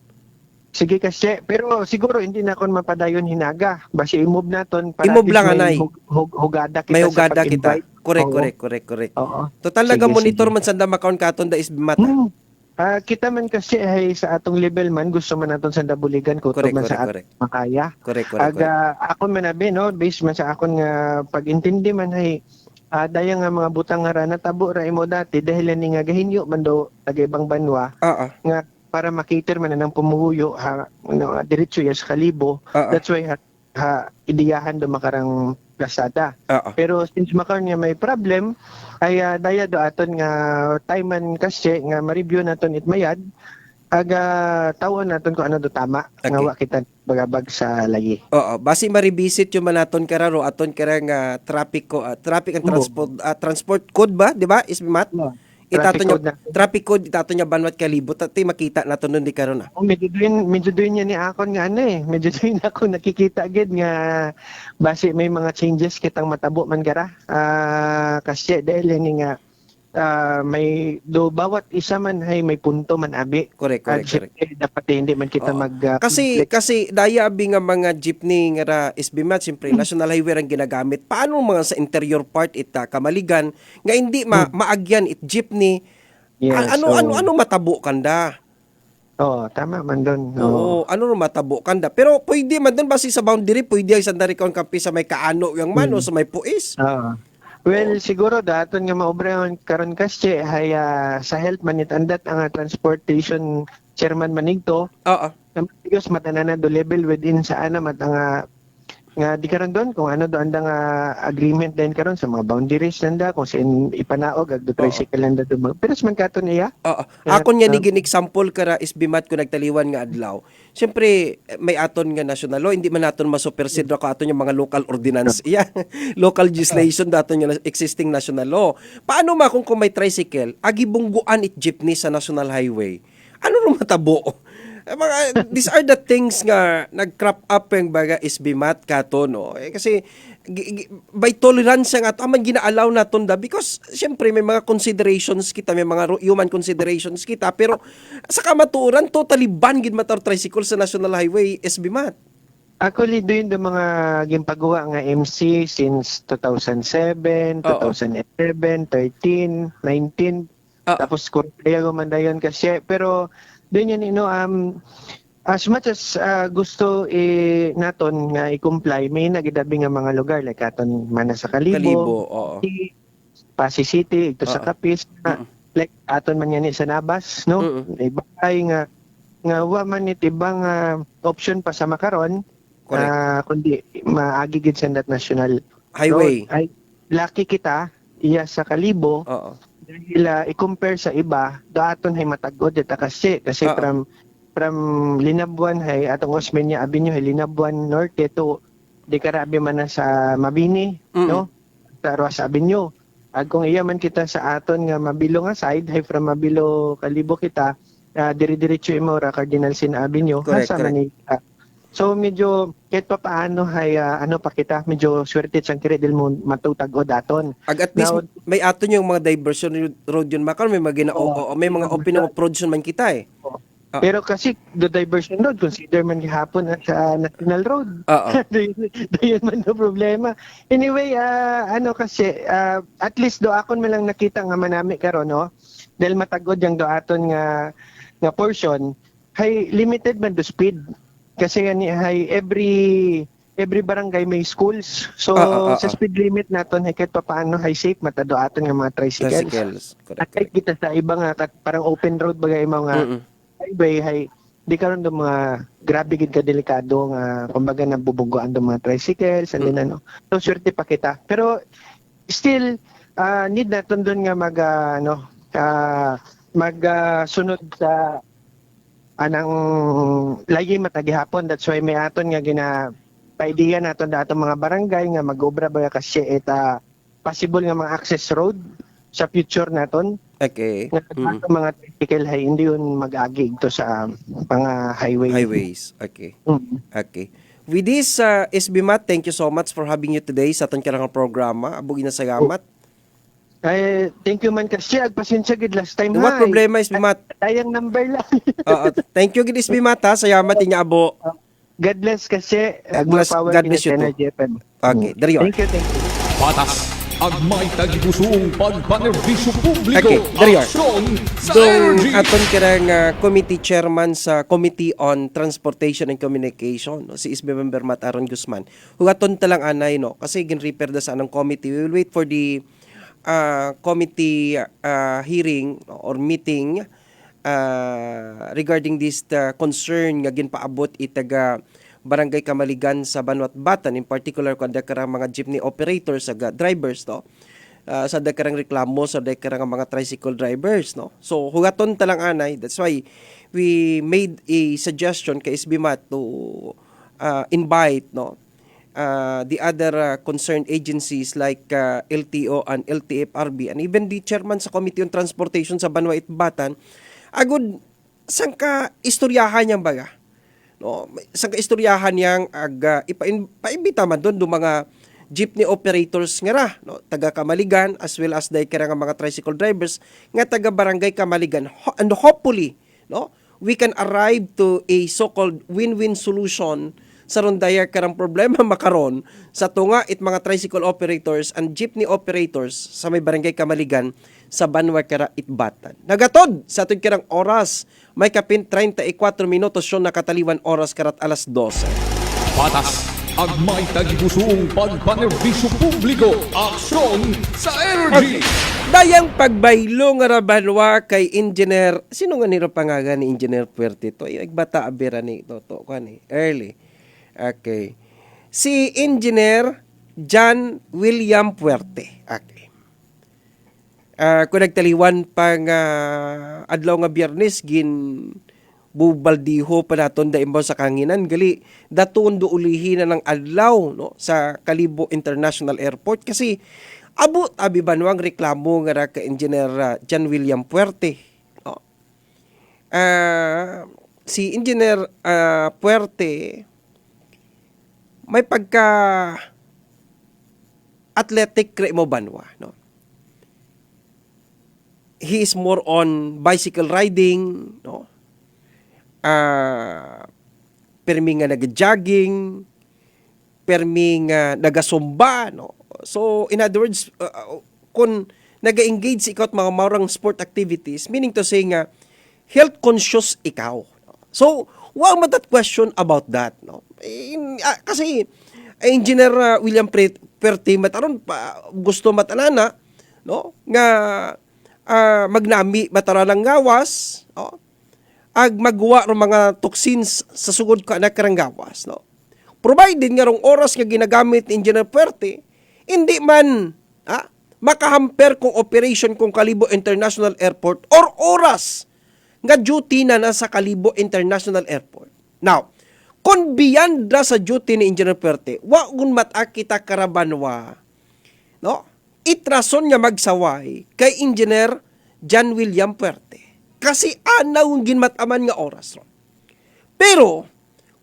[SPEAKER 9] Sige kasi, pero siguro hindi na kon mapadayon hinaga. Basi i-move naton para
[SPEAKER 8] i-move lang anay.
[SPEAKER 9] Hugada kita
[SPEAKER 8] may hugada
[SPEAKER 9] sa
[SPEAKER 8] kita. Correct. Total naga monitor man sanda makaon katon da isbimat.
[SPEAKER 9] Kita man kasi ay sa atong level man gusto man naton sanda buligan ko man sa makaya.
[SPEAKER 8] Correct.
[SPEAKER 9] Ako man abi no, based man sa akon nga pag-intindi man ay daya nga mga butang nga ra natabo ra imo dati dahil ni nga gahinyo man do tagaibang banwa. Nga para makiter man ng pumuhuyo diretso ya sa Kalibo. That's why idiyahan do makarang plasada. Pero since makaron nga may problem ay daya do aton nga time man kasi nga ma-review naton itmayad tawon naton kung ano do tama nga wa kita bagabag sa lagi.
[SPEAKER 8] Basi ma-revisit yung manaton kararo aton karang traffic and transport code ba, di ba? Isbimat? Traffic code itato nya Banwat Kalibo tati makita naton nun di karon
[SPEAKER 9] medyo doon niya ni akon nga medyo doon ako nakikita agad nga base may mga changes kitang matabo man gara kasi dahil nga may bawat isa man hay may punto man abi.
[SPEAKER 8] Correct.
[SPEAKER 9] Dapat hindi man kita
[SPEAKER 8] kasi daya abi nga mga jeepney nga isbimat siyempre national highway ang ginagamit. Paano mga sa interior part ita kamaligan nga hindi maagyan it jeepney? Ano matabo kanda?
[SPEAKER 9] Tama man doon.
[SPEAKER 8] Ano matabo kanda? Pero pwede man doon basi sa boundary pwede ay sandari kaon kapi sa may kaano yung man o sa may puis.
[SPEAKER 9] Well, siguro daton nga maobrehon karon kasi hay sa health man itandat ang transportation chairman manigto. Because matanana do level within sa ana mat nga di karon doon kung ano do andang agreement din karon sa mga boundaries nanda kung sin ipanaog ag do tricycle nanda do. Pero man katon iya.
[SPEAKER 8] Akon nga nigin example kara isbimat ko nagtaliwan nga adlaw. Siyempre may aton nga national law hindi man naton masupersid ra ka aton yung mga local ordinance local legislation daton nga existing national law. Paano kung may tricycle agi bungguan it jeepney sa national highway? Ano ro matabo? These are the things nga nag-crop up yung baga SBMAT kato, no? Kasi by tolerance nga ato man gina-allow naton da because syempre may mga considerations kita, may mga human considerations kita, pero sa kamatuoran totally ban gid matar tricycle sa National Highway SBMAT.
[SPEAKER 9] Actually, doon yung mga gimpagawa nga MC since 2007, 2011, 13, 19, tapos kaya gumandayon kasi. Pero doon yun, as much as gusto naton nga i-comply, may nagidabi nga mga lugar like aton mana sa Kalibo, Pasig City, ito sa Capiz, like aton man yan sa Nabas, no? Iba nga wa man it ibang option pa sa makaron. Kundi maagigid sa national
[SPEAKER 8] highway.
[SPEAKER 9] Ay, lucky kita iya sa Kalibo. Dahil i-compare sa iba, daton hay matagod dito kasi from Linabuan hay atong Osmeña Avenue hay Linabuan Norte to di karabi man na sa Mabini, no? Sa Roas Avenue. Ag kung iya man kita sa aton nga Mabilo nga side hay from Mabilo Kalibo kita, dire-diretso imo ra Cardinal Sin Avenue sa Manila. So medyo kahit pa paano hay pa kita medyo swerte sang kire dil mo matutag-o daton.
[SPEAKER 8] At least may aton yung mga diversion road yun makaron may may mga open approach man kita eh.
[SPEAKER 9] Pero kasi the diversion road consider man gihapon sa national road. Dayon man no problema. Anyway, kasi at least do akon man lang nakita nga manami karon no. Dahil matagod yang do aton nga portion hay limited man do speed. Kasi hay every barangay may schools. So sa speed limit naton hay kahit paano hay safe matado aton nga mga tricycles. At kahit kita sa iba nga parang open road bagay mga highway hay di karon do mga grabe gid ka delikado nga kumbaga nabubugoan do mga tricycles and then So swerte pa kita. Pero still need naton doon nga sunod sa anang lagi matagihapon. That's why may aton nga paidiya naton dato mga barangay nga mag-obra ba kasi possible nga mga access road sa future naton.
[SPEAKER 8] Okay.
[SPEAKER 9] Mga tricycle hay hindi yun mag-agi ito sa mga
[SPEAKER 8] highways. Okay. Okay. With this SBMAT, thank you so much for having you today sa aton karang programa. Abugi na salamat.
[SPEAKER 9] Ay, thank you man kasi agpasensya gid last time.
[SPEAKER 8] What problema SBMAT?
[SPEAKER 9] Tayang number lang.
[SPEAKER 8] Thank you gid SBMAT ha. Salamat niya abo.
[SPEAKER 9] God bless kasi.
[SPEAKER 8] God bless you too. Okay, there you are.
[SPEAKER 9] Thank you.
[SPEAKER 7] Patas ang may tagigusuong pagpanerbisyo publiko.
[SPEAKER 8] Okay, there you are.
[SPEAKER 7] Aksyon sa
[SPEAKER 8] Dong
[SPEAKER 7] energy.
[SPEAKER 8] aton karang committee chairman sa Committee on Transportation and Communication, no, si SB Member Matt Aaron Guzman. Hugaton talang anay no kasi gin-repair da sa anong committee. We will wait for the committee hearing or meeting regarding this concern nga ginpaabot itaga Barangay Kamaligan sa Banwat Batan, in particular kung karang mga jeepney operators sa drivers no, sa karang reklamo sa karang mga tricycle drivers no. So hugaton talang anay, that's why we made a suggestion kay SBMAT to invite no the other concerned agencies like LTO and LTFRB and even the chairman sa Committee on Transportation sa Banwat Batan agud sang ka istoryahan yang baga no, sang ka istoryahan yang ipaimbita man doon do mga jeepney operators nga ra no, taga Kamaligan as well as day kara nga mga tricycle drivers nga taga Barangay Kamaligan and hopefully no we can arrive to a so-called win-win solution sa rondaya karang problema makaron sa tunga it mga tricycle operators and jeepney operators sa may Barangay Kamaligan sa Banwat Kara Itbatan. Nagatod sa ating kirang oras, may kapin 34 minutos yun nakataliwan oras karat alas 12.
[SPEAKER 7] Patas ang may tagigusuong pagpanerbisyo publiko. Aksyon sa energy.
[SPEAKER 8] Dayang pagbaylo nga rabanwa kay Engineer, sino nga niro pangaga ni Engineer Puerte to? Yung bata abira ni Toto, kani, early. Okay. Si Engineer John William Puerte. Okay. Kung nagtaliwan pang adlaw nga Biyernes gin bubaldiho pa naton da imbaw sa kanginan gali daton do ulihin na ng adlaw no sa Kalibo International Airport kasi abot abi banwang reklamo nga ra ka Engineer John William Puerte no. si Engineer Puerte may pagka athletic mo banwa, no? He is more on bicycle riding, no? Permi nga nag-jogging, permi nga nagasumba, no? So, in other words, kung nag-engage ikaw at mga maurang sport activities, meaning to say nga, health conscious ikaw. So, wag mo that question about that, no? Kasi, Engineer William Puerte, mataron pa, gusto matanana, no? Nga, magnami mataralang gawas, no? Ag magwa ng mga toxins sa sugod ka na karang gawas, no? Provided nga rong oras nga ginagamit ni Engineer Puerte, hindi man makahamper kung operation kung Kalibo International Airport or oras nga duty na nasa Kalibo International Airport. Now, kung beyond na sa duty ni Engineer Puerte, wagun matakita karabanwa, no? Itrason nga magsaway kay Engineer John William Puerte. Kasi anaw ginmataman nga oras. No? Pero,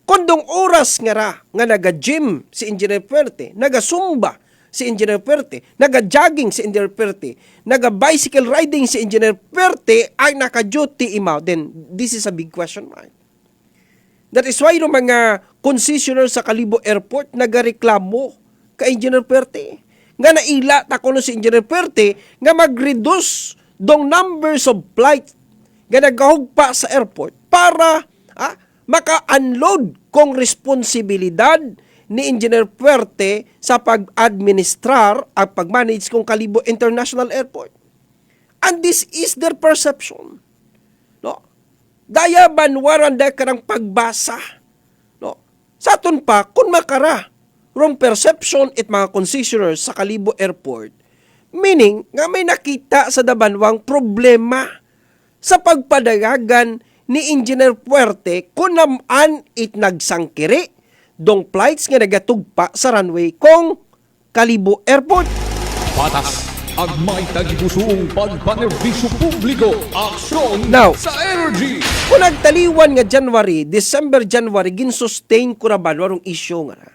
[SPEAKER 8] kundong oras nga ra, nga naga-gym si Engineer Puerte, naga-zumba si Engineer Puerte, naga-jogging si Engineer Puerte, naga-bicycle riding si Engineer Puerte, ay naka-duty imaw, then this is a big question mark. That is why yung mga concessionaire sa Kalibo Airport nagareklamo kay Engineer Puerte. Nga naila takuno si Engineer Puerte nga mag-reduce dong numbers of flights nga nagahugpa sa airport para maka-unload kong responsibilidad ni Engineer Puerte sa pag-administrar at pag-manage kong Kalibo International Airport. And this is their perception. No? Daya banwaran da karang pagbasa. No? Sa aton pa, kung makara, wrong perception at mga concessionaires sa Kalibo Airport, meaning nga may nakita sa dabanwang problema sa pagpadagagan ni Engineer Puerte kung naman it nagsangkiri dong flights nga nagatugpa sa runway kong Kalibo Airport.
[SPEAKER 7] Patas ang may tagipusong pagpanerbisyo publiko. Aksyon
[SPEAKER 8] Now,
[SPEAKER 7] sa energy.
[SPEAKER 8] Kung nagtaliwan nga December, January, ginsustain ko na ba warong issue nga na.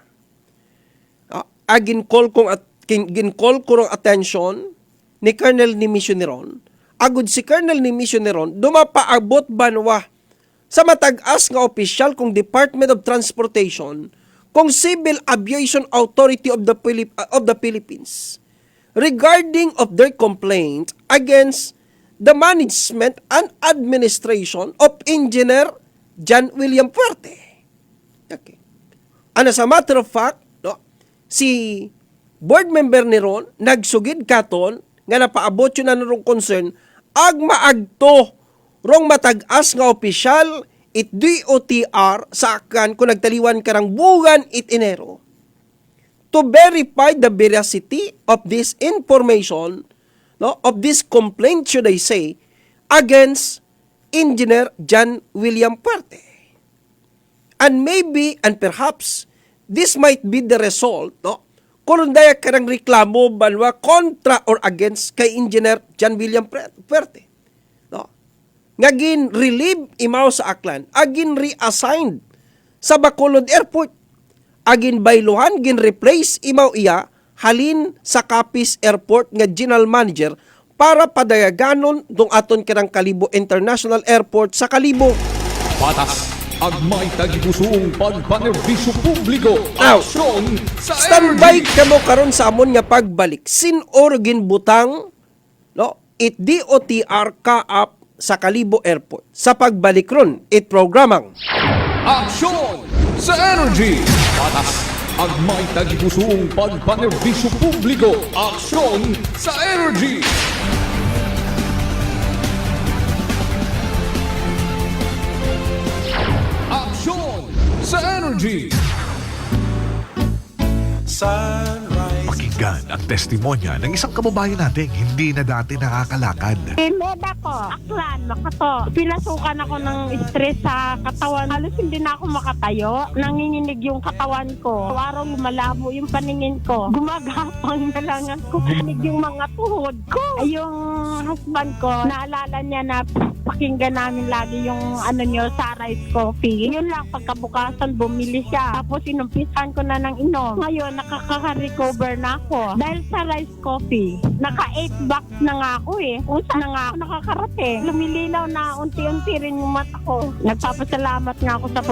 [SPEAKER 8] Gincall ko rong attention ni Colonel Nimisioneron. Agud si Colonel Nimisioneron, dumapaabot banwa sa matag-as nga opisyal kung Department of Transportation, kung Civil Aviation Authority of the Philippines regarding of their complaint against the management and administration of Engineer John William Puerte. Okay. And as a matter of fact, no, si board member ni Ron nagsugid katon nga napaabot yun na nung concern ag maagto rong matag-as nga opisyal it DOTR sa akan kung nagtaliwan karang buwan it Enero to verify the veracity of this information, no, of this complaint, should I say, against Engineer John William Puerte. And maybe, and perhaps, this might be the result, no, kung daya karang reklamo banwa kontra or against kay Engineer John William Puerte. No? Ngagin relieve imaw sa Aklan, agin reassigned sa Bacolod Airport. Agin bayluhan, gin replace imaw iya halin sa Capiz Airport nga general manager para padayaganon dong aton kirang Kalibo International Airport sa Kalibo.
[SPEAKER 7] Patas ang may tagipusong pagpanerbisyo publiko.
[SPEAKER 8] Now,
[SPEAKER 7] Aksyon sa
[SPEAKER 8] standby
[SPEAKER 7] energy.
[SPEAKER 8] kamo karon sa amon nga pagbalik. Sin orgin butang, no, it DOTR ka-up sa Kalibo Airport. Sa pagbalik ron, it programang
[SPEAKER 7] Aksyon sa energy. Patas ang may tagipusong pagpanerbisyo publiko. Aksyon sa energy. Aksyon sa energy.
[SPEAKER 3] Sunrise.
[SPEAKER 10] Pakinggan ang testimonya ng isang kababayan nating hindi na dati nakakalakad.
[SPEAKER 11] Meda ko, Aklan, Makato. Pinasukan ako ng stress sa katawan. Halos hindi na ako makatayo. Nanginginig yung katawan ko. Araw lumalabo yung paningin ko. Gumagapang na lang ako. Nanginig yung mga tuhod ko. Ay, yung husband ko, naalala niya na pakinggan namin lagi yung nyo sa rice coffee. Yun lang, pagkabukasan bumili siya. Tapos inumpisan ko na ng inom. Ngayon, nakaka-recover na ako. Dahil sa rice coffee, naka 8 bucks na nga ako eh. Usa na nga ako nakakarating. Lumilinaw na unti-unti rin yung mata ko. Nagpapasalamat nga ako sa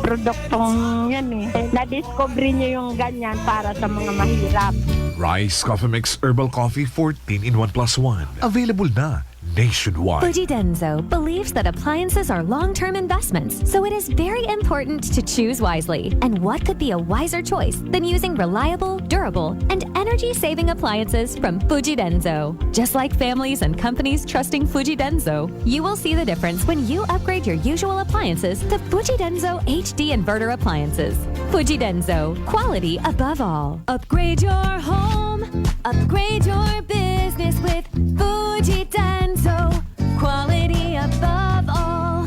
[SPEAKER 11] produktong yan eh. Na-discover niyo yung ganyan para sa mga mahirap.
[SPEAKER 10] Rice Coffee Mix Herbal Coffee 14 in 1 plus 1. Available na nationwide.
[SPEAKER 12] Fuji Denso believes that appliances are long-term investments, so it is very important to choose wisely. And what could be a wiser choice than using reliable, durable, and energy-saving appliances from Fuji Denso? Just like families and companies trusting Fuji Denso, you will see the difference when you upgrade your usual appliances to Fuji Denso HD inverter appliances. Fuji Denso, quality above all. Upgrade your home, upgrade your business with Fuji Denso, quality above all.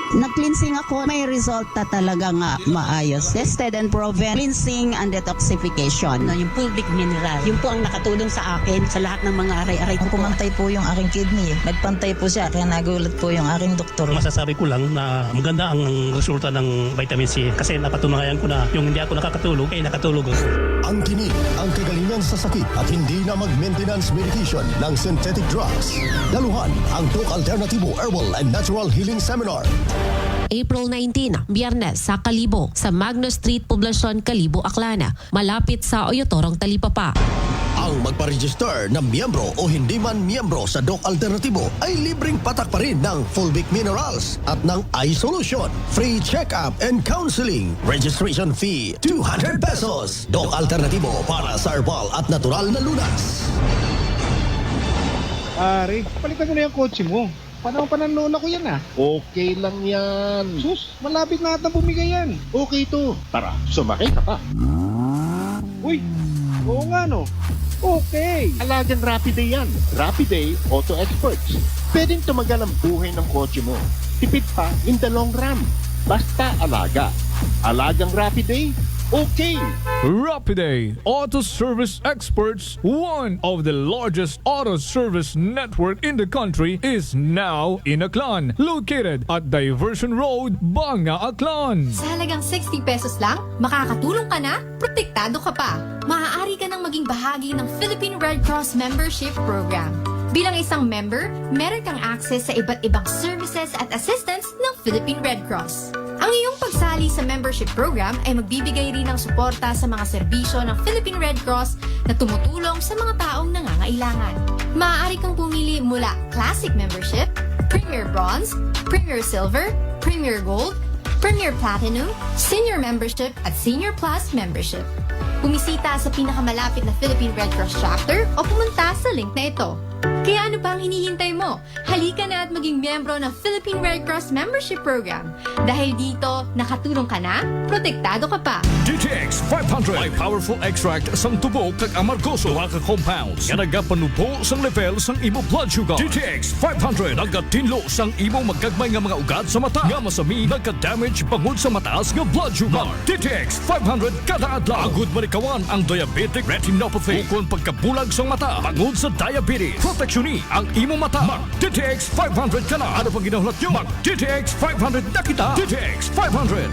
[SPEAKER 13] Nag-cleansing ako, may resulta talaga nga maayos. Tested and proven, cleansing and detoxification.
[SPEAKER 14] Yung fulvic mineral, yun po ang nakatulong sa akin sa lahat ng mga aray-aray ko.
[SPEAKER 15] Pumantay po yung aking kidney. Nagpantay po siya, kaya nagulat po yung aking doktor.
[SPEAKER 16] Masasabi ko lang na maganda ang resulta ng vitamin C kasi napatunayan ko na yung hindi ako nakakatulog, ay nakatulog ako.
[SPEAKER 17] Ang tinig, ang kagalingan sa sakit at hindi na mag-maintenance medication ng synthetic drugs. Daluhan ang Doc Alternativo Herbal and Natural Healing Seminar.
[SPEAKER 18] April 19, Biyernes sa Kalibo, sa Magno Street, Poblacion, Kalibo, Aklana, malapit sa Oyotorong, Talipapa.
[SPEAKER 17] Ang magpa-register na miyembro o hindi man miyembro sa Doc Alternativo ay libreng patak pa rin ng Fulvic Minerals at ng iSolution. Free check-up and counseling. Registration fee, 200 pesos. Doc Alternativo para sa herbal at natural na lunas.
[SPEAKER 19] Pare, palitan mo na yung kotse mo. Panahon pa ng lola ko yan ah. Okay lang yan. Sus, malapit na ata bumigay yan. Okay to. Tara, sumakay ka pa. Uy, oo nga no. Okay. Alagang Rapiday yan. Rapiday Auto Experts. Pwedeng tumagal ang buhay ng kotse mo. Tipid pa in the long run. Basta alaga. Alagang Rapiday, okay.
[SPEAKER 7] Rapiday Auto Service Experts, one of the largest auto service network in the country, is now in Aklan, located at Diversion Road, Banga, Aklan.
[SPEAKER 20] Sa halagang 60 pesos lang, makakatulong ka na, protektado ka pa. Maaari ka nang maging bahagi ng Philippine Red Cross Membership Program. Bilang isang member, meron kang access sa iba't ibang services at assistance ng Philippine Red Cross. Ang iyong pagsali sa membership program ay magbibigay rin ng suporta sa mga serbisyo ng Philippine Red Cross na tumutulong sa mga taong nangangailangan. Maaari kang pumili mula Classic Membership, Premier Bronze, Premier Silver, Premier Gold, Premier Platinum, Senior Membership at Senior Plus Membership. Bumisita sa pinakamalapit na Philippine Red Cross chapter o pumunta sa link na ito. Kaya ano pa ang hinihintay mo? Halika na at maging miyembro ng Philippine Red Cross Membership Program. Dahil dito, nakatulong ka na, protektado ka pa.
[SPEAKER 7] DTX 500 ay powerful extract sang tubo kag amargoso nga ka compounds nga nagapanubo sang level sang imo blood sugar. DTX 500 nagatinlo sang imo magkagmay nga mga ugat sa mata nga masami nagka-damage bangod sa mataas nga blood sugar. DTX 500 kada adlaw agud manikawan ang diabetic retinopathy kung pagkabulag sang mata bangod sa diabetes. Proteksyon ang imo mata. Mag DTX 500 ka na. Ano pang ginahulat nyo? Mag DTX 500 na kita. DTX 500.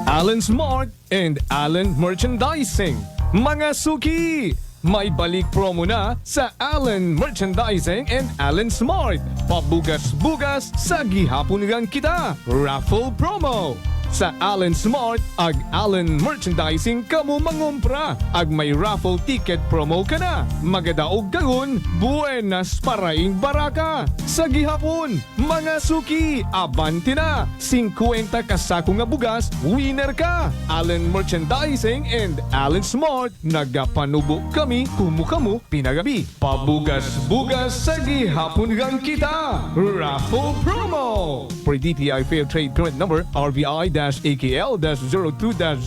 [SPEAKER 7] Allen Smart and Allen Merchandising. Mga suki! May balik promo na sa Allen Merchandising and Allen Smart. Pabugas-bugas sa gihapon nilang kita. Raffle promo. Sa Allen Smart ag Allen Merchandising kamo mangumpra ag may raffle ticket promo ka na. Magadaog kagon, buenas paraing baraka. Sa gihapon, mga suki, abanti na. 50 kasako nga bugas, winner ka. Allen Merchandising and Allen Smart, nagapanubo kami kumukamu pinagabi. Pabugas-bugas sa gihapon gang kita. Raffle promo. For DTI Fair Trade Permit Number RBI DTX-02-010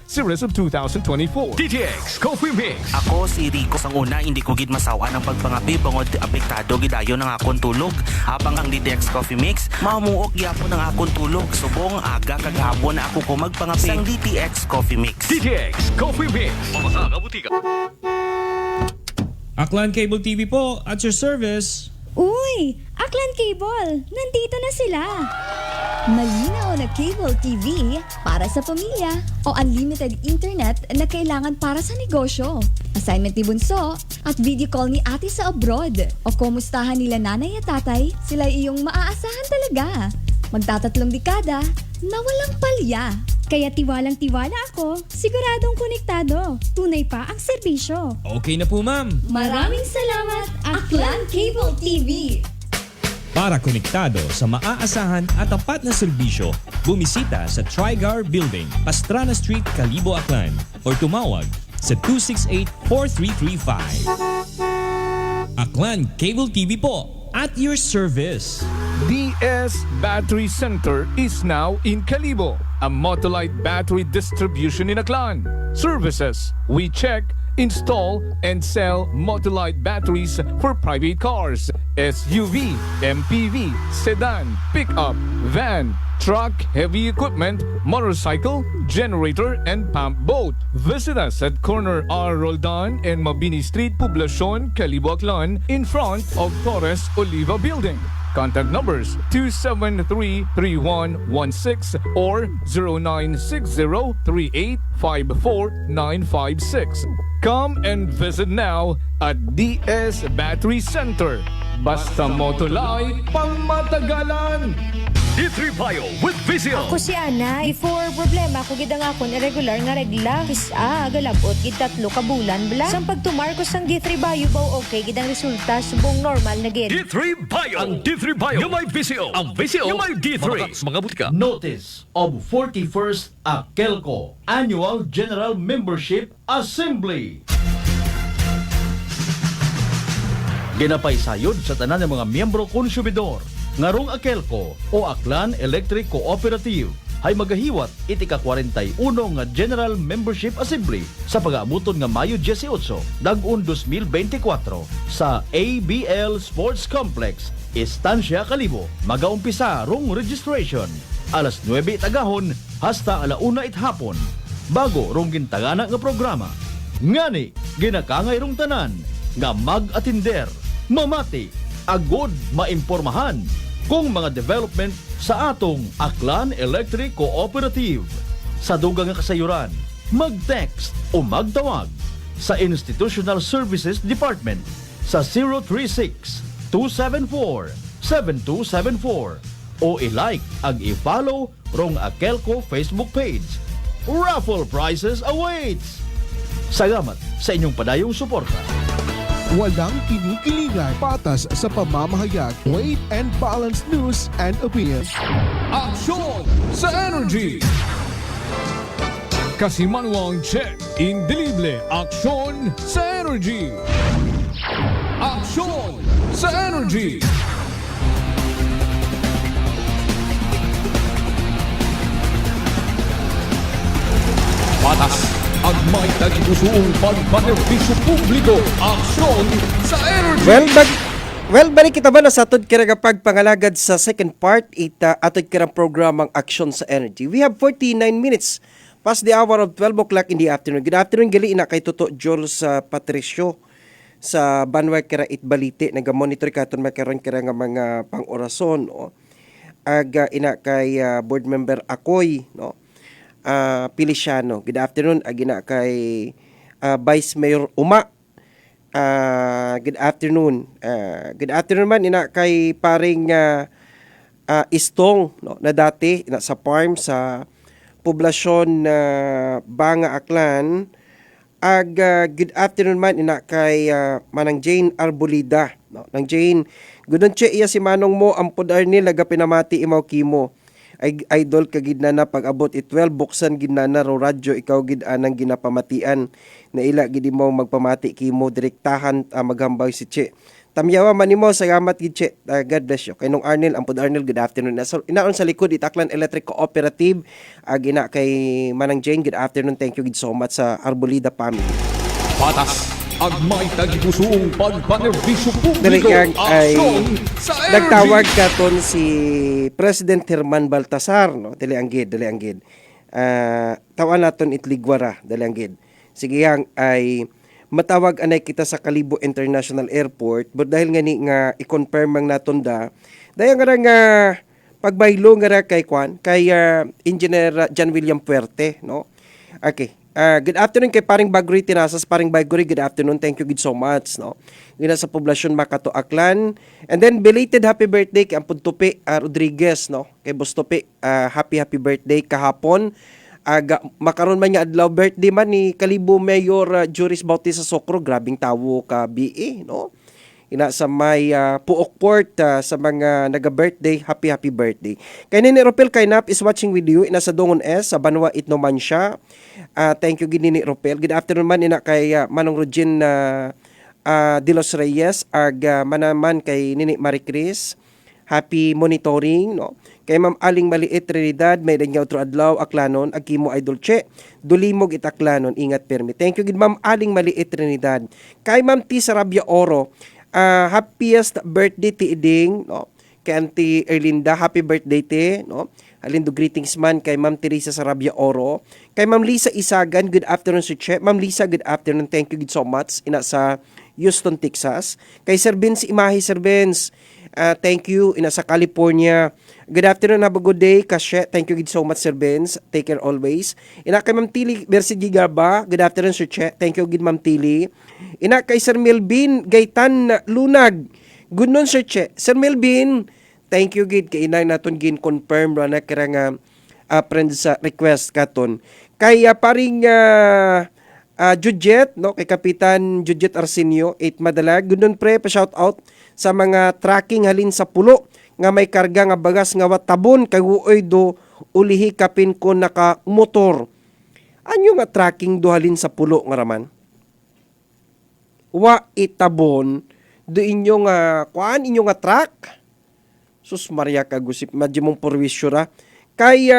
[SPEAKER 7] series of 2024. DTX Coffee Mix.
[SPEAKER 21] Ako si Rico sang una hindi ko gid masawa ng pagpangapi bangod apektado gidayon ng akong tulog. Habang ang DTX Coffee Mix mamuok gyapon ng akong tulog subong aga kag hapon ako ko magpangapi sang DTX Coffee Mix.
[SPEAKER 7] DTX Coffee Mix. Mamasa ka butika.
[SPEAKER 22] Aklan Cable TV po at your service.
[SPEAKER 23] Uy! Aklan Cable! Nandito na sila! Malinaw na cable TV para sa pamilya o unlimited internet na kailangan para sa negosyo. Assignment ni Bunso at video call ni ate sa abroad. O kumustahan nila nanay at tatay, sila iyong maaasahan talaga. Magtatatlong dekada na walang palya. Kaya tiwalang-tiwala ako, siguradong konektado. Tunay pa ang serbisyo.
[SPEAKER 22] Okay na po, ma'am.
[SPEAKER 23] Maraming salamat, Aklan Cable TV!
[SPEAKER 22] Para konektado sa maaasahan at tapat na serbisyo, bumisita sa Trigar Building, Pastrana Street, Calibo, Aklan or tumawag sa 268-4335. Aklan Cable TV po at your service.
[SPEAKER 7] DS Battery Center is now in Calibo, a Motolite battery distribution in Aklan. Services: we check, install, and sell Motolite batteries for private cars, SUV, MPV, sedan, pickup, van, truck, heavy equipment, motorcycle, generator, and pump boat. Visit us at corner R. Roldan and Mabini Street, Poblacion, Calibo, Aklan, in front of Torres Oliva Building. Contact numbers 273-3116 or 0960-3854-956. Come and visit now at DS Battery Center. Basta Motolite, pangmatagalan! D3 Bio with Vizio.
[SPEAKER 24] Ako si Ana, before problema ko gid ang akon irregular nga regla. Kisa galabot gid 3 ka bulan bla. Sang pagtumar ko sang D3 Bio baw okay gid ang resulta subong normal na gid.
[SPEAKER 7] D3 Bio. Ang D3 Bio yung may Vizio. Ang Vizio yung may D3. Mga butika.
[SPEAKER 25] Notice of 41st Akelco Annual General Membership Assembly. Ginapay sayod sa tanan ng mga miyembro konsumidor ngarong Akelco o Aklan Electric Cooperative ay magahiwat iti ka-41 nga General Membership Assembly sa pag-aamuton nga Mayo 18, dag-un 2024 sa ABL Sports Complex, Estancia, Calibo. Magaumpisa rong registration alas 9 tagahon hasta ala 1 hapon. Bago rong gintagana nga programa. Ngani, ginakangay rong tanan nga mag-atinder, mamati, agod maimpormahan kung mga development sa atong Aklan Electric Cooperative. Sa dugang nga kasayuran, mag-text o magtawag sa Institutional Services Department sa 036-274-7274 o i-like ag i-follow rong Akelco Facebook page. Raffle prizes awaits! Salamat sa inyong padayong suporta.
[SPEAKER 6] Walang kinikilingan, patas sa pamamahayag, weight and balance news and opinions.
[SPEAKER 2] Aksyon sa Energy! Kasimanwang check, indelible, aksyon sa Energy! Aksyon sa Energy! Patas at may tagipusuong pagpanerbisyo publiko, aksyon sa Energy!
[SPEAKER 8] Balik kita ba na sa atod kira kapag pangalagad sa second part, atod kira programang Aksyon sa Energy. We have 49 minutes past the hour of 12 o'clock in the afternoon. Good afternoon, gali ina kay Toto Jules Patricio sa Banway kira Itbalite. Naga-monitor ka aton makaroon kira nga mga pang-orason. No? Ina kay board member Akoy, no? Piliciano. Good afternoon, ina kay Vice Mayor Uma. Good afternoon. Good afternoon man ina kay paring Istong, no, na dati sa farm sa poblasyon Banga, Aklan. Good afternoon man ina kay Manang Jane Arbolida, no. Nang Jane, gudon che iya si manong mo ampod arni laga pinamati imaw kimo. Ay idol ka gid na pag-abot 12 buksan gid na ro radyo ikaw gid anang ginapamatian na ila gid mo magpamati kimo direktahan maghambay si Che Tamyawa man nimo, salamat gid che. God bless you. Kay nung Arnel, ampod Arnel, good afternoon. Inaon sa likod Itaklan Electric Cooperative, ina kay Manang Jane, good afternoon. Thank you gid so much sa Arbolida family.
[SPEAKER 2] Patas ang may tagipusoong pagpanerbisyo
[SPEAKER 8] Dali
[SPEAKER 2] publiko.
[SPEAKER 8] kang ay
[SPEAKER 2] Aksyon sa energy.
[SPEAKER 8] nagtawag katon si President Herman Baltasar, no? Dali anggid. Tawan naton itligwara, dali anggid. Sige yang ay matawag anay kita sa Kalibo International Airport, but dahil nga i-confirm ang naton dahil nga pagbaylo nga kay Engineer John William Puerte, no? Okay. Good afternoon kay paring Bagoy Tinasas, paring Bagoy, good afternoon. Thank you so much, no. Gina sa poblasyon Makato Aklan. And then belated happy birthday kay Ampun Tupi Rodriguez, no. Kay Boss Tupi, happy birthday kahapon. Makaroon man nga adlaw birthday man ni Kalibo Mayor Juris Bautista Socro, grabing tawo ka BE, no. Ina sa may Puok Port sa mga naga-birthday, happy birthday. Kay Nini Ropel Kainap is watching with you ina sa Dongon S sa Banwa Itnoman siya. Thank you gid Nini Ropel. Good afternoon man ina kay Manong Rogin De Los Reyes manaman kay Nini Maricris. Happy monitoring, no. Kay Ma'am Aling Maliit Trinidad, may dangyaw tro adlaw aklanon agkimo idol che. Dulimog itaklanon, ingat permi. Thank you gid Ma'am Aling Maliit Trinidad. Kay Ma'am T Sarabia Oro, happiest birthday ti iding, no. Kay Auntie Erlinda, happy birthday ti, no. Alindo greetings man kay Ma'am Teresa Sarabia Oro. Kay Ma'am Lisa Isagan, good afternoon si Che. Ma'am Lisa, good afternoon. Thank you so much. Ina sa Houston, Texas. Kay Sir Vince Imahe, Sir Vince, thank you. Ina sa California. Good afternoon, have a good day. Kashe, thank you so much, Sir Vince. Take care always. Ina kay Ma'am Tili Bersi Gigaba, good afternoon, Sir Che. Thank you, Ma'am Tili. Ina kay Sir Melvin Gaytan Lunag. Good noon, Sir Che. Sir Melvin, thank you gid kay inay naton gin confirm ra na kaya friends sa request katon. Kay paring Jujet, no, kay Kapitan Jujet Arsenio 8 Madalag. Good noon pre, pa shout out sa mga tracking halin sa pulo nga may karga nga bagas nga watabon kay uoy do ulihi kapin ko naka motor. Anyo nga tracking do halin sa pulo nga raman? Wa itabon do inyo nga kuan inyo nga track. Sus Maria kagusip madyo mong porwisyo ra. Kay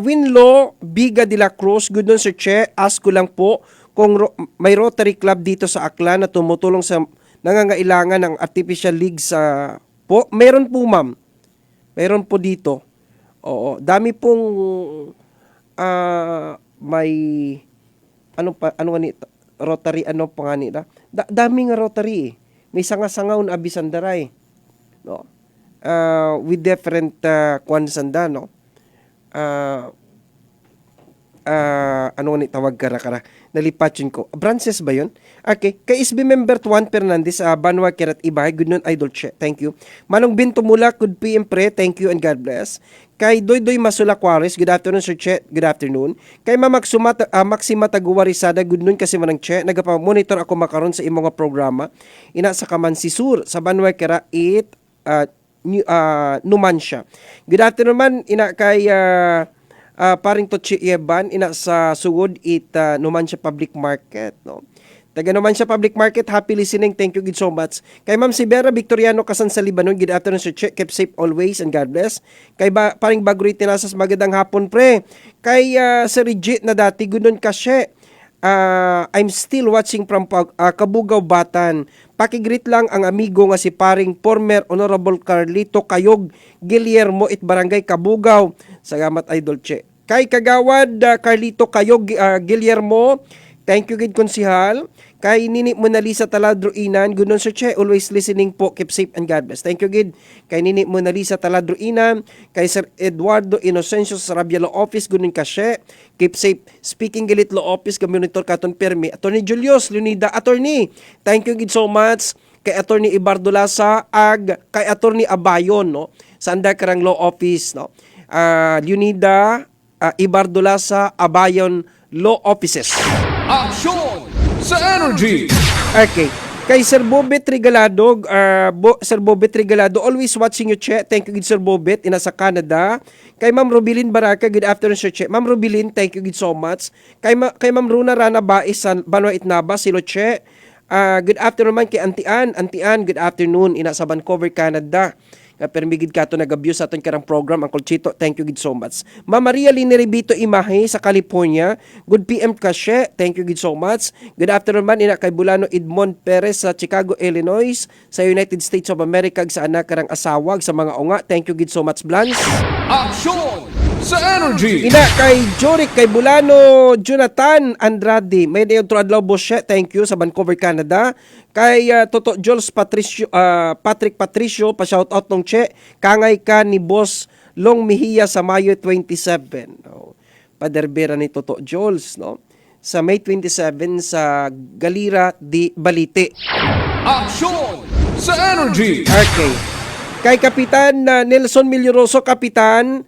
[SPEAKER 8] Winlo Biga de la Cruz, good noon Sir Che, ask ko lang po kung may Rotary Club dito sa Aklan na tumutulong sa nangangailangan ng artificial league sa po. Meron po ma'am. Meron po dito. Oo, dami pong may ano ni Rotary ano pa nga nila. Dami nga Rotary. May sanga-sangaw na abisandaray. No. With different kwansanda, no. Ano ni tawag kara nalipatyon ko. Branches ba yun? Okay. Kay SB member Juan Fernandez, Banwa Kirat Ibay, good noon idol che. Thank you. Manong Binto Mula, good PM pre. Thank you and God bless. Kay Doydoy Masula Juarez, good afternoon Sir Che. Good afternoon. Kay Maxima Taguwarisada, good noon kasi manang Che. Nagapa-monitor ako makaron sa imong programa. Ina sa Kamansisur sa Banwa Kirat Numancia. Good afternoon man ina kay paring Tochi Eban ina sa sugod Numancia Public Market, no. Taga Numancia Public Market, happy listening. Thank you so much. Kay Ma'am Sibera Victoriano Kasan sa Libanon, good afternoon Sir Che. Keep safe always and God bless. Kay paring Bagoy Tinasas, magandang hapon pre. Kay Sir Regit na dati gunon kasye. I'm still watching from Kabugaw Batan. Pakigreet lang ang amigo nga si paring former Honorable Carlito Kayog Guillermo it Barangay Kabugaw. Salamat idol Che. Kay Kagawad Carlito Kayog Guillermo, thank you gid konsihal. Kay Nini Mona Lisa Taladroinan, good noon Sir Che, always listening po, keep safe and God bless. Thank you gid. Kay Nini Mona Lisa Taladroinan, kay Sir Eduardo Inocencio sa Rabia Law Office, good noon kasye, keep safe. Speaking Gilit Law Office, Communitor Katon Permi, Attorney Julius Leonida, Attorney, thank you gid so much. Kay Attorney Ibardolasa, kay Attorney Abayon, no, sa Andakarang Law Office, no, Leonida, Ibardolasa, Abayon Law Offices.
[SPEAKER 2] Aksyon sa energy.
[SPEAKER 8] Okay. Kay Sir Bobet Regalado, Sir Bobet Regalado, always watching you, Che. Thank you, Sir Bobet, ina sa Canada. Kay Ma'am Rubilin Baraka, good afternoon, Sir Che. Ma'am Rubilin, thank you so much. Kay Ma'am Runa Rana Baes, Banwa Itnaba, Silo Che. Good afternoon man kay Auntie Ann. Auntie Ann, good afternoon. Ina sa Vancouver, Canada. Permigid ka to nag-abuse sa aton karang program, Uncle Chito. Thank you gid so much. Ma'am Maria Lineribito Imahe sa California. Good PM kasye. Thank you gid so much. Good afternoon man ina kay Bulano Edmond Perez sa Chicago, Illinois, sa United States of America sa anak karang asawag sa mga unga. Thank you gid so much, Blans.
[SPEAKER 2] Aksyon sa Energy.
[SPEAKER 8] Ina kay Jorik kay Bulano Jonathan Andrade. May dayon to adlaw bosya. Thank you sa Vancouver, Canada. Kay Toto Jules Patrick Patricio pa shout out nung che. Kangay ka ni Boss Long Mejia sa Mayo 27. No. Paderbera ni Toto Jules, no. Sa May 27 sa Galira di Balite.
[SPEAKER 2] Aksyon sa Energy.
[SPEAKER 8] Okay. Kay Kapitan Nelson Milyoroso, Kapitan,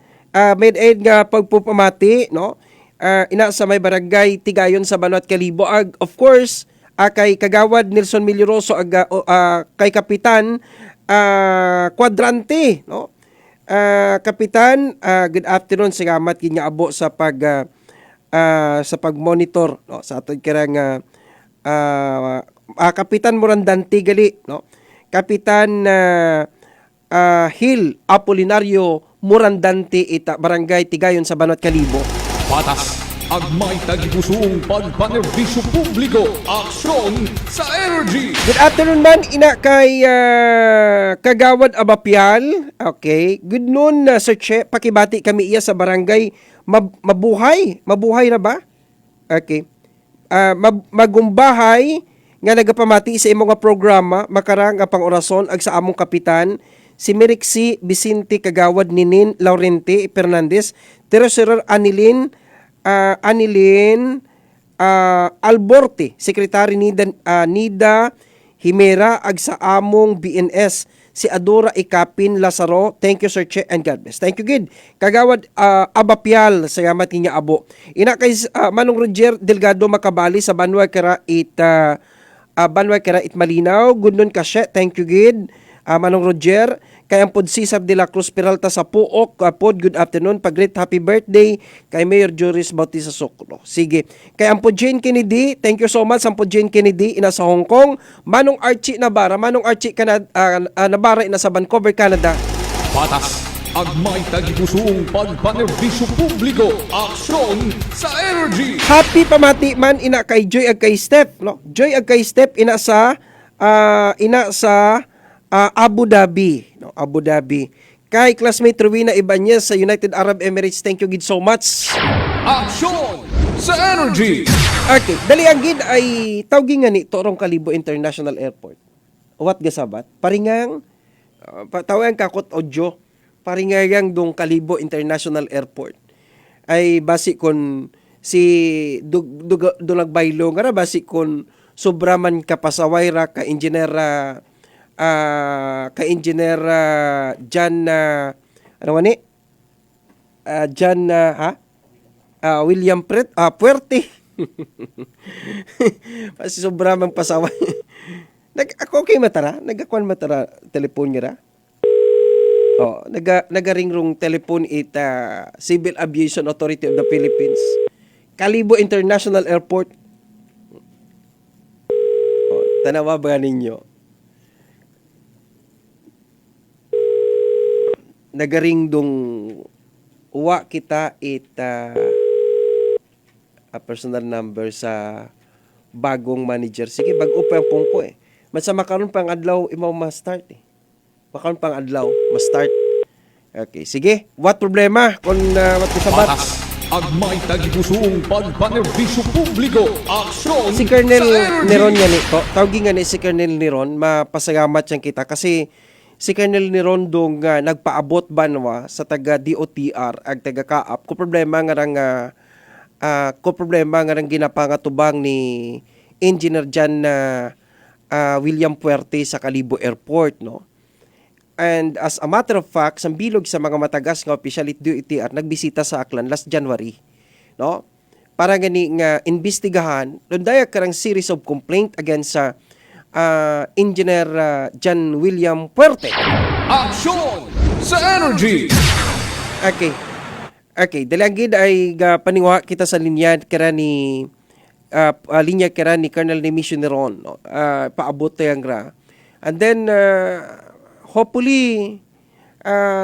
[SPEAKER 8] made aid nga pagpupamati, no? Ina sa may barangay Tigayon sa Banwat Kalibo. Of course, kay Kagawad Nelson Milyoroso, kay Kapitan Quadrante, no? Kapitan, good afternoon. Salamat kinya abo sa pag-monitor, no? Sa aton kirang Kapitan Morandante gali, no? Kapitan Hill Apolinario Morandante ita barangay Tigayon sa Banwat Kalibo.
[SPEAKER 2] Patas ang may tagipusong pagpanerbisyo publiko. Aksyon sa Energy.
[SPEAKER 8] Good afternoon man ina kay Kagawad Abapial. Okay. Good noon Sir Che. Pakibati kami iya sa barangay Mabuhay. Mabuhay na ba? Okay. Magumbahay nga nagapamati sa imong nga programa makarang nga pang-orason ag sa among kapitan si Merixi Vicente Kagawad Ninin Laurente Fernandez, Treasurer Anilin Alborte, Secretary Nida Himera ag sa among BNS si Adora Ikapin Lazaro. Thank you Sir Che and God bless. Thank you gid. Kagawad Abapial, salamat niya abo. Ina kay Manong Roger Delgado Makabali sa Banwa Kara it Malinaw. Good noon kasya. Thank you gid. Manong Roger, kay Ampod Cesar de la Cruz Peralta sa Puok, Pod, good afternoon, pag-great happy birthday kay Mayor Joris Bautista Soklo. Sige, kay Ampod Jane Kennedy, thank you so much, Ampod Jane Kennedy, ina sa Hong Kong. Manong Archie Nabara, Manong Archie Nabara, ina sa Vancouver, Canada.
[SPEAKER 2] Patas ang may tagipusong pagpanerbisyo publiko. Aksyon sa Energy.
[SPEAKER 8] Happy pamati man ina kay Joy ag kay Steph, no? Joy ag kay Steph ina sa Abu Dhabi, no? Abu Dhabi. Kay classmate Rowena Ibanez sa United Arab Emirates, thank you gid so much.
[SPEAKER 2] Aksyon sa Energy.
[SPEAKER 8] Okay, dali ang gid ay tawgi nga ni Torong Kalibo International Airport. What gasabat? Paringang tawag kakot audio. Paringang dong Kalibo International Airport. Ay basi kon si Dulagbaylo nga basi kon sobraman kapasaway ra ka engineer Jan William Puerte. Kasi sobra mang pasaway. Ako okay matara, nagakuan matara telepon niya ra. Oh, nagaringrong telepon ita Civil Aviation Authority of the Philippines. Kalibo International Airport. Oh, tanawa ba ninyo? Nagaring dong uwa kita personal number sa bagong manager. Sige, bago pa yung pungko eh. Masa makaroon pang adlaw, imaw ma-start eh. Makaroon pang adlaw, ma-start. Okay, sige. What problema? Kung matisabat.
[SPEAKER 2] Patas ang may tagipusong pagpanerbisyo publiko. Aksyon
[SPEAKER 8] si Colonel
[SPEAKER 2] sa Energy.
[SPEAKER 8] Neron yan ito. Tawagin nga ni si Colonel Neron, mapasalamat siyang kita kasi si Colonel Neron dong nagpaabot banwa sa taga DOTR ag taga Kaap ko problema nga rang ginapangatubang ni Engineer Jan William Puerte sa Kalibo Airport, no. And as a matter of fact, sa bilog sa mga matagas nga opisyal at DOTR nagbisita sa Aklan last January, no. Para gani nga imbestigahan daya karang series of complaint against sa Engineer Jan William Puerte.
[SPEAKER 2] Aksyon sa Energy.
[SPEAKER 8] Okay, dalagid ay paninguha kita sa linya kara ni linya kira ni Colonel Nemesio Neron, no? Paabot tayang ra. And then hopefully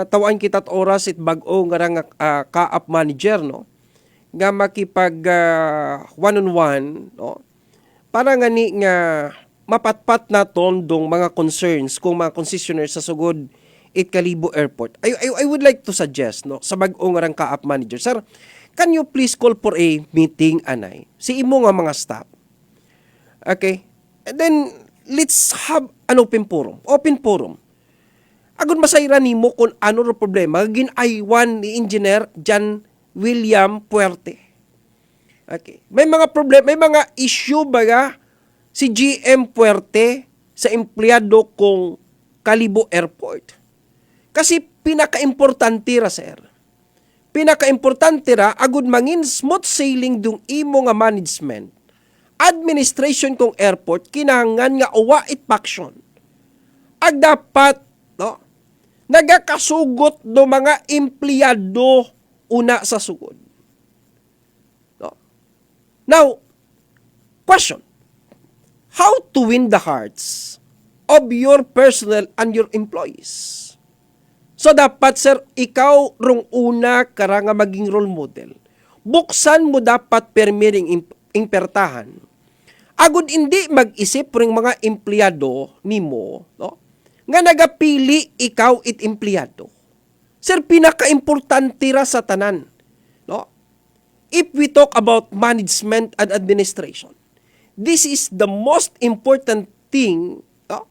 [SPEAKER 8] tawaan kita at oras it bag-o nga nga ka-up manager, no? Nga makipag one-on-one, no? Para nga ni nga mapatpat na ton dong mga concerns kung mga concessionaires sa sugod it Kalibo Airport. I would like to suggest, no, sa bag-o nga rang ka-up manager, sir, can you please call for a meeting, anay? Si imo nga mga staff. Okay? And then, let's have an open forum. Open forum. Agad masayra nimo kung ano ro problema ginaywan ni Engineer John William Puerte. Okay. May mga problema, may mga issue baga si GM Puerte sa empleyado kong Kalibo Airport. Kasi pinaka-importante ra, sir. Pinaka-importante ra agud mangin smooth sailing dung imo nga management. Administration kong airport kinahanglan nga uwa it paksyon. Ag dapat, no, nagakasugot do mga empleyado una sa sugod. No? Now, question. How to win the hearts of your personnel and your employees? So dapat, sir, ikaw rong una kara nga maging role model. Buksan mo dapat permiring impertahan. Agud hindi mag-isip ring mga empleyado nimo, no? Nga nagapili ikaw it empleyado. Sir, pinaka-importante ra sa tanan, no? If we talk about management and administration, this is the most important thing, no?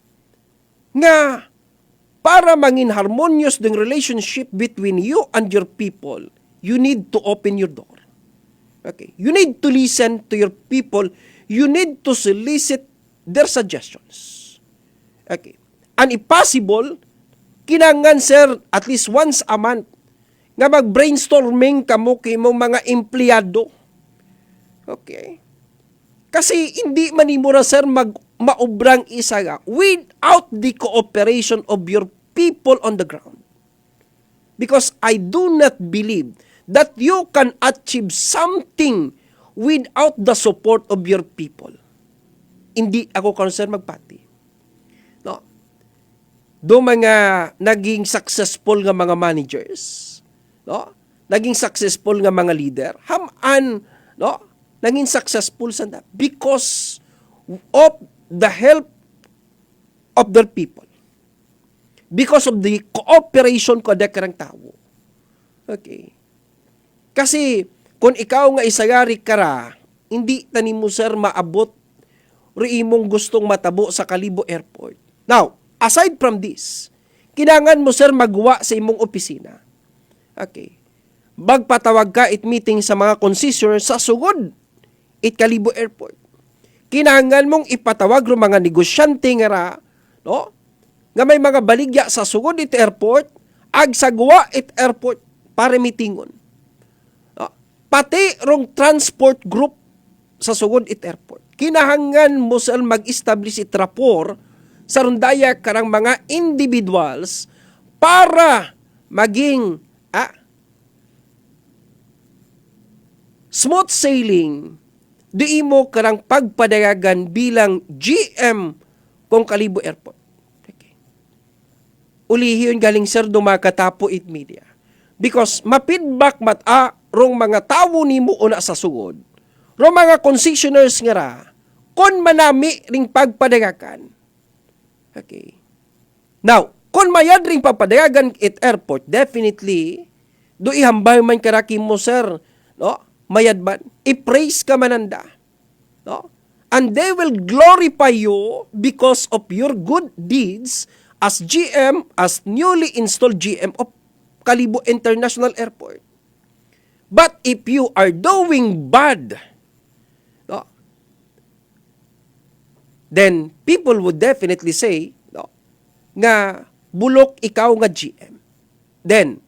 [SPEAKER 8] Nga para mangin harmonious the relationship between you and your people, you need to open your door. Okay? You need to listen to your people. You need to solicit their suggestions. Okay? And if possible, kinangan, sir, at least once a month, nga mag-brainstorming kamo kay mong mga empleyado. Okay? Kasi hindi manimura, sir, maubrang isa nga without the cooperation of your people on the ground. Because I do not believe that you can achieve something without the support of your people. Hindi ako concerned magpati. No? Do mga naging successful nga mga managers, no? Naging successful nga mga leader, haman, no? Naging successful sanda because of the help of their people. Because of the cooperation ko karang tao. Okay. Kasi kung ikaw nga isagari kara, hindi tani mo, sir, maabot ri imong gustong matabo sa Kalibo Airport. Now, aside from this, kinangan mo, sir, magwa sa imong opisina. Okay. Magpatawag ka it meeting sa mga concessionaires sa sugod it Kalibo Airport. Kinahanglan mong ipatawag ro mga negosyante nga ra, no? Nga may mga baligya sa sugod it airport, ag sagwa it airport para mitingon. No? Pati rong transport group sa sugod it airport. Kinahanglan mo sal mag-establish it rapport sa rundaya karang mga individuals para maging smooth sailing di mo karang pagpadayagan bilang GM kung Kalibo Airport. Okay. Ulihiyon galing, sir, dumakatapo it media. Because mapidback rong mga tao ni mo una sa sugod, rong mga concessionaires nga ra, kon manami ring pagpadayagan. Okay. Now, kon mayad ring pagpadayagan it airport, definitely, do ihambay man karaki mo, sir, no? Mayad man, i-praise ka mananda. No? And they will glorify you because of your good deeds as GM, as newly installed GM of Kalibo International Airport. But if you are doing bad, no, then people would definitely say, no, nga bulok ikaw nga GM. Then,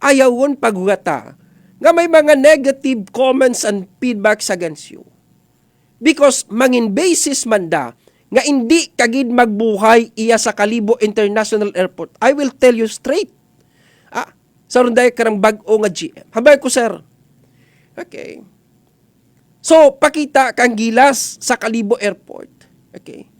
[SPEAKER 8] ayawon paghugata nga may mga negative comments and feedbacks against you. Because mangin basis man da, nga hindi kagid magbuhay iya sa Kalibo International Airport. I will tell you straight. Sa runday karang bag-o nga GM. Habay ko, sir. Okay. So, pakita kang gilas sa Kalibo Airport. Okay.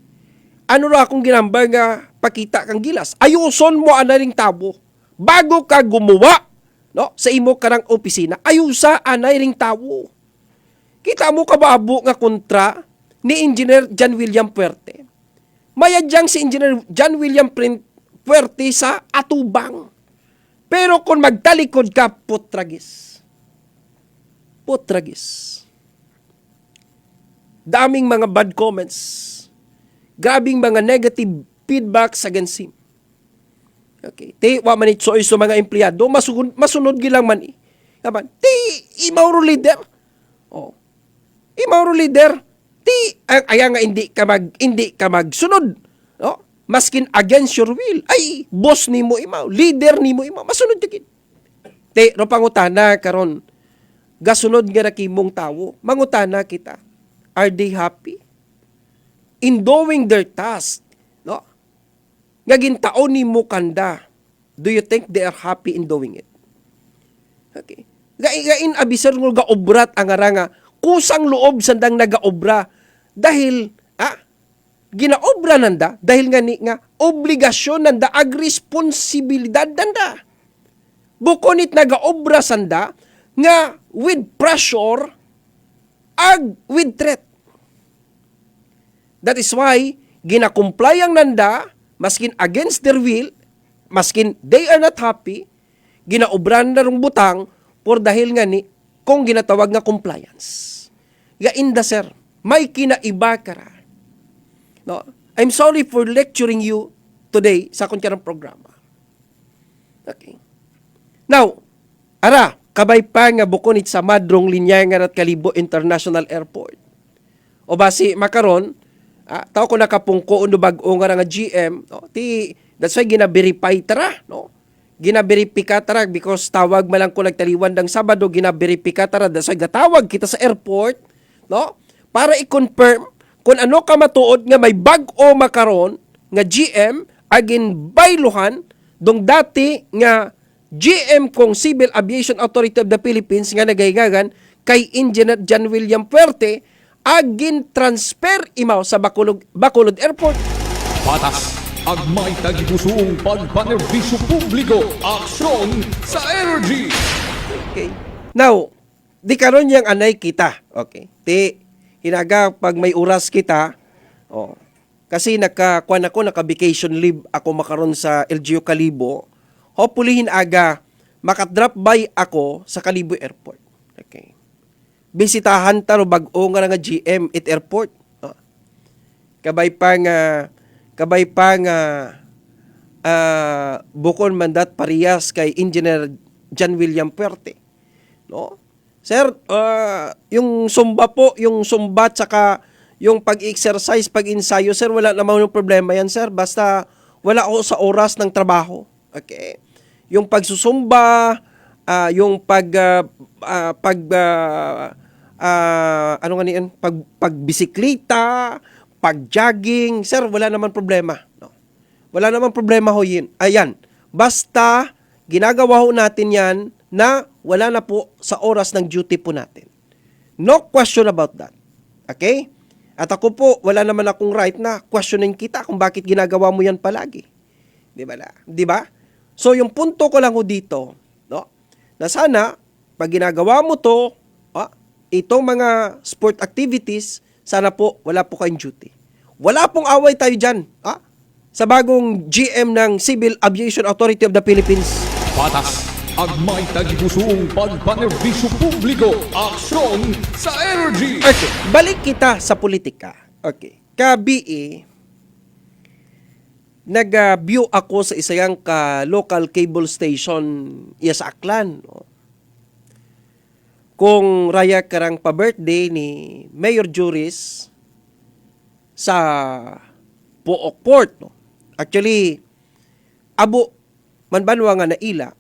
[SPEAKER 8] Ano ra akong ginambal nga pakita kang gilas? Ayuson mo anaring tabo. Bago ka gumawa, no, sa imo karang opisina, ayusa anay ring tawo. Kita mo kababo nga kontra ni Engineer John William Puerte. Mayadyang si Engineer John William Puerte sa atubang. Pero kung magtalikod ka, putragis. Putragis. Daming mga bad comments. Grabing mga negative feedbacks against him. Okay. Ti, wa man itsoy sa mga empleyado, masunod gilang man i. Yaman, ti, imauro leader. Oh. Imauro leader. Ti, ay nga hindi ka magsunod. No? Maskin against your will. Ay, boss nimo imaw, leader nimo imaw, masunod digid. Ti, ro pangutana karon. Gasunod nga nakimong tawo. Mangutana kita. Are they happy? In doing their task, no? Nga gintaon ni mo kanda, do you think they are happy in doing it? Okay. Gain abisar mo gaobrat ang aranga, kusang loob sandang nagaobra dahil ginaobra nanda dahil nga obligasyon nanda ag responsibilidad nanda. Bukonit nagaobra sanda nga with pressure ag with threat. That is why gina-comply ang nanda maskin against their will, maskin they are not happy, ginaobran na rong butang por dahil nga ni kung ginatawag nga compliance. Gainda sir, may kinaiba ka ra. No? I'm sorry for lecturing you today sa akong programa. Okay. Now, ara, kabay pa nga bukonit sa madrong linya nga at Kalibo International Airport. O basi makaron, tao ko nakapungko uno bag-o nga GM, no? That's why gina-verify tara, no? Gina-verify tara because tawag malang ko nagtaliwan ng Sabado, gina-verify tara, that's why gatawag kita sa airport, no? Para i-confirm kung ano ka matuod nga may bag-o makaron nga GM agin bayluhan dong dati nga GM kong Civil Aviation Authority of the Philippines nga nagaygagan kay Engineer John William Puerte agin transfer imaw sa Bacolod Airport.
[SPEAKER 2] Patas, agmay tagipusong pagpanerbisyo publiko, aksyon sa energy.
[SPEAKER 8] Okay. Now, di karon yang anay kita. Okay. Ti hinaga pag may oras kita, kasi naka-vacation leave ako makaron sa LGU Kalibo. Hopefully hinaga makadrop by ako sa Kalibo Airport. Okay. Bisitahan taro bag-o nga GM at airport. Kabay pa nga bukon mandat parehas kay Engineer John William Puerte. No? Sir, yung sumba tsaka yung pag-exercise, pag-ensayo, sir, wala naman yung problema yan, sir. Basta wala ako sa oras ng trabaho. Okay? Yung pagsusumba, yung pagbisikleta, pag-jogging, sir, wala naman problema. No? Wala naman problema ho yun. Ayan, basta ginagawa ho natin yan na wala na po sa oras ng duty po natin. No question about that. Okay? At ako po, wala naman akong right na questioning kita kung bakit ginagawa mo yan palagi. Di ba? Di ba? So, yung punto ko lang ho dito, no? Na sana, pag ginagawa mo to, itong mga sport activities, sana po, wala po kayong duty. Wala pong away tayo dyan, sa bagong GM ng Civil Aviation Authority of the Philippines.
[SPEAKER 2] Patas, agmay tagipusong pagpanerbisyo publiko, aksyon sa energy.
[SPEAKER 8] Okay, balik kita sa politika. Okay, nag-view ako sa isang local cable station sa Aklan. No? Kung raya karang pa-birthday ni Mayor Juris sa Pook Port. No? Actually, abo manbanwa nga naila,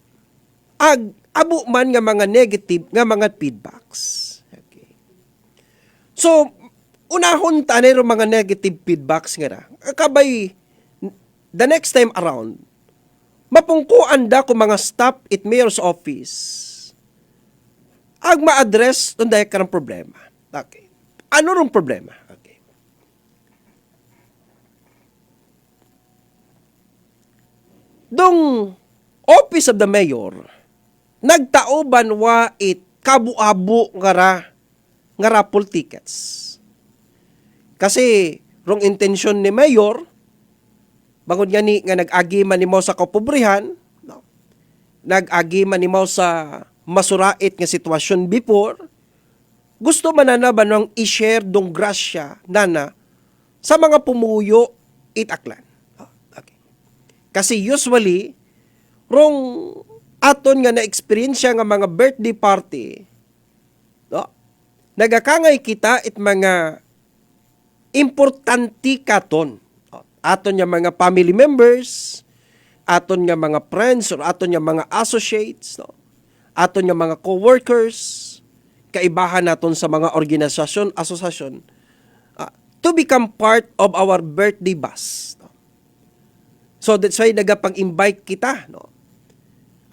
[SPEAKER 8] abo man nga mga negative nga mga feedbacks. Okay. So, unahon tanero mga negative feedbacks nga na. Kabay, the next time around, mapungkuan da ko mga staff at mayor's office ag ma-address ang dahil karang problema. Okay. Ano rong problema? Okay. Dong Office of the Mayor, nagtauban wa it kabu-abo nga raffle tickets. Kasi rong intensyon ni Mayor, bangod nga ni nga nag-agi man nimo sa kapobrihan, no? Nag-agi man nimo sa masurait nga sitwasyon before, gusto man na ba nang i-share dong grasya nana sa mga pumuyo itaklan. Okay. Kasi usually, rong aton nga na-experience nga mga birthday party, no? Nagakangay kita it mga importante katon. Aton nga mga family members, aton nga mga friends, or aton nga mga associates, no? Aton nga mga co-workers, kaibahan naton sa mga organisasyon, asosasyon, to become part of our birthday bus. No? So that's why nagapang-invite kita, no?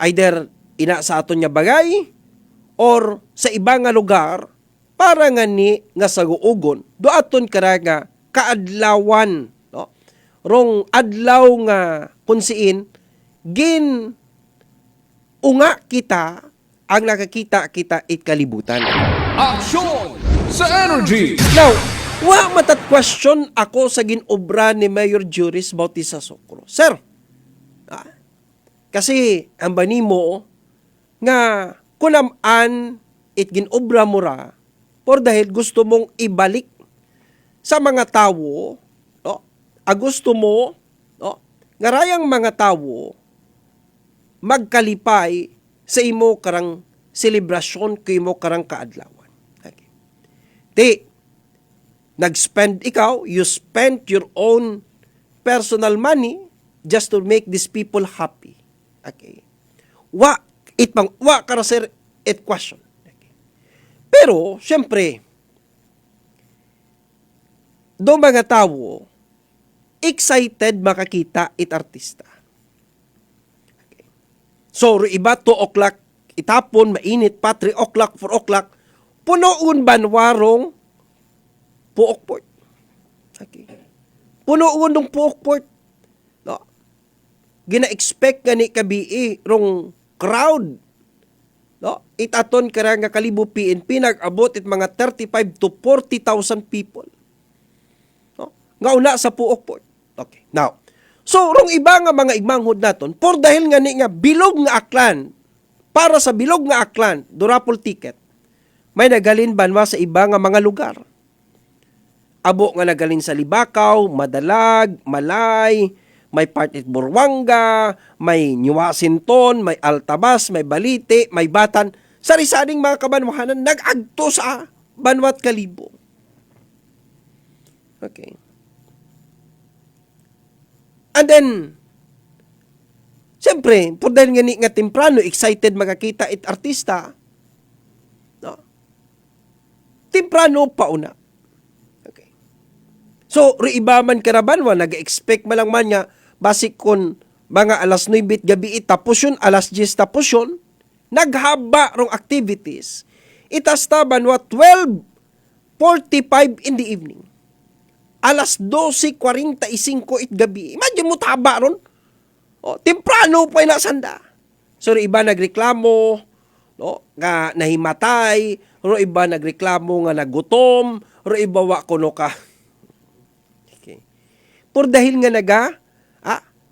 [SPEAKER 8] Either ina sa aton nga bagay or sa iba nga lugar para nga ni nga saguugon do aton kara nga kaadlawan, no? Rong adlaw nga kunsiin gin unga kita ang nakakita kita kalibutan.
[SPEAKER 2] Aksyon sa energy.
[SPEAKER 8] Now, wa matat question ako sa ginobra ni Mayor Juris Bautista Socro. Sir, kasi ang banimo nga kunaman ginobra mo ra por dahil gusto mong ibalik sa mga tawo, no? Gusto mo, no? Ngarayang mga tawo magkalipay sa imo karang selebrasyon kay imo karang kaadlawan. Okay. Di nag-spend ikaw, you spent your own personal money just to make these people happy. Okay. Wa kara sir it question. Okay. Pero syempre do mga tawo excited makakita it artista. Okay. So iba 2 o'clock itapon mainit pa 3 o'clock 4 o'clock punoon banwarong Puokport. Okay. Punoon ng Puokport. No. Gina-expect nga ni kabii rong crowd. No? Itaton kara nga Kalibo PNP nag-abot it mga 35 to 40,000 people. No? Nga una sa Puokport. Okay. Now, so rong iba nga mga igmanghod naton por dahil nga ni nga bilog nga aklan para sa bilog nga aklan do raffle ticket may nagalin banwa sa iba nga mga lugar. Abo nga nagalin sa Libakaw, Madalag, Malay, may part at Burwanga, may New Washington, may Altabas, may Balite, may Batan. Sari-saring mga kabanwahanan nag-agto sa Banwat Kalibo. Okay. And then, siyempre, por dahil nga temprano, excited makakita it artista, no? Temprano pauna. So, iba man karabanwa, nag-expect malang man nga, basik kon mga alas 9 gabi tapos yun, alas 10 tapos yun, naghaba rong activities. Itasta banwa 12:45 in the evening. Alas 12:45 it gabi. Imagine mo taba ron. O, temprano pa inasanda. So, iba nagreklamo, no, nga nahimatay, ro iba nagreklamo nga nagutom, ro iba wa kuno ka. Por dahil nga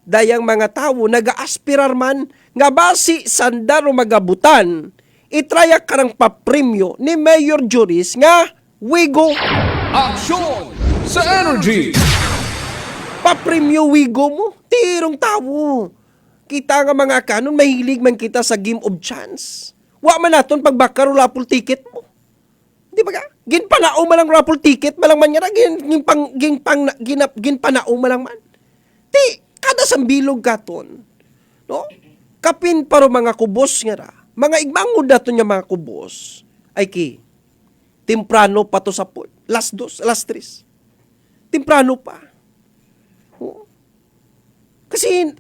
[SPEAKER 8] dayang mga tao naga-aspirar man nga basi sandaro magabutan itraya karang papremyo ni Mayor Juris nga Wigo.
[SPEAKER 2] Aksyon sa energy.
[SPEAKER 8] Papremyo Wigo mo, tirong tao. Kita nga mga kanon mahilig man kita sa game of chance. Wa man naton pagbakar o raffle ticket mo. Di ba ka? Ginpanao malang raffle ticket malang man nga ginpanao malang man. Ti kada sambilog katon. No? Kapin paro mga kubos nga ra. Mga igmangod daton nga mga kubos ay ki temprano pa to sa port. Alas 2, alas 3. Temprano pa. Oh. Kasi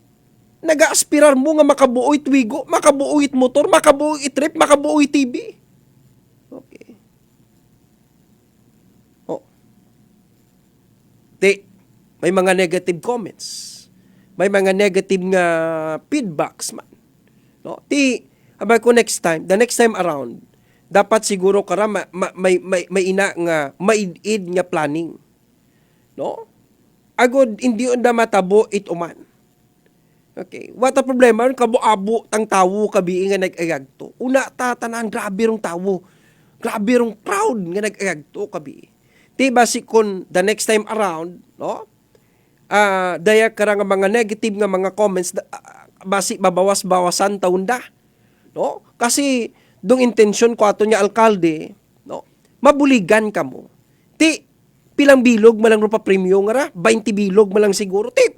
[SPEAKER 8] naga-aspirar mo nga makabuoy twigo, makabuoy motor, makabuoy trip, makabuoy TV. Okay. may mga negative comments, may mga negative nga feedbacks man. No? Abay ko the next time around, dapat siguro kara may ina nga maid nga planning. No? Agod hindi onda matabo ituman. Okay, what a problema kabo-abo tang tawo kabi nga nag-ayag to. Una tatanan grabe rong tawo. Grabe rong crowd nga nag-ayag to kabi. Ti basi kon the next time around, no? Daya kara nga mga negative nga mga comments basi babawas-bawasan taon da. No? Kasi dong intention ko ato nya alkalde, no? Mabuligan kamo. Ti pilang bilog malang rupa premium nga ra, 20 bilog malang siguro. Ti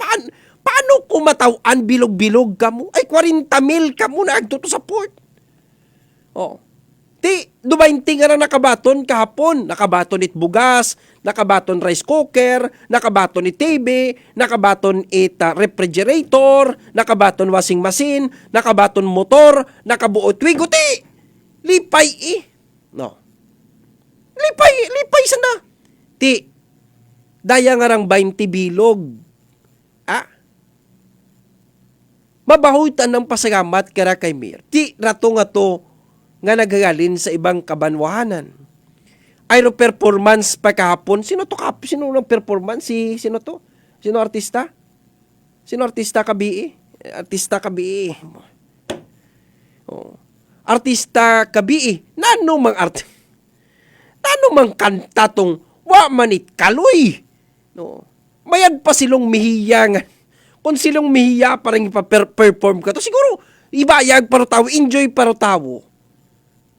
[SPEAKER 8] paano kumatawan bilog-bilog kamo? Ay 40,000 kamo na agto to sa port. Oh. Ti 20 nga na nakabaton kahapon, nakabaton it bugas, nakabaton rice cooker, nakabaton it TV, nakabaton it refrigerator, nakabaton washing machine, nakabaton motor, nakabuot wigo ti. Lipay no. Lipay sana. Ti daya nga rang 20 bilog. Mabahutan ng pasagamat kara kay Mayor. Ti rato nga to nga nagagalin sa ibang kabanwahanan. Ayro performance pa kahapon. Sino to kahapon? Sino ng performance? Sino to? Sino artista? Sino artista kabii? Artista kabii. Oh. Artista kabii. Nano mang kanta tong wa manit kaloy. No. Mayad pa silong mihiya nga. Kung silong mihiya parang ipa-perform ka to, siguro ibayag para tawo, enjoy para tawo.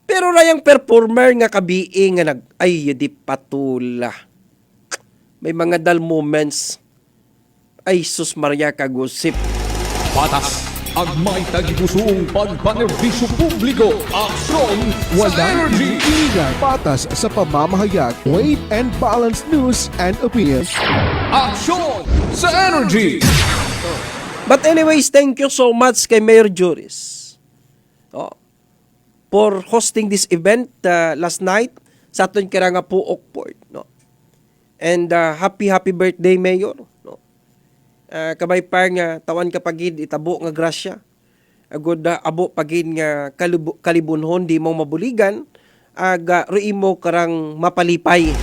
[SPEAKER 8] Pero rayang performer nga kabii nga ay di patula. May mga dull moments. Ay sus Maria kagusip.
[SPEAKER 2] Patas ang may tagipusong pagpanerbisyo publiko. Aksyon sa
[SPEAKER 6] Walang
[SPEAKER 2] energy.
[SPEAKER 6] pinipiligan, patas sa pamamahayag, weight and balanced news and opinions.
[SPEAKER 2] Aksyon sa energy.
[SPEAKER 8] But anyways, thank you so much kay Mayor Juris for hosting this event last night sa aton kiranga po Port, no. And happy birthday Mayor, no. Kabay pa nga tawan ka pagid itabo nga grasya. Agud abo pagid nga kalibunhon di mo mabuligan ruimo karang mapalipay.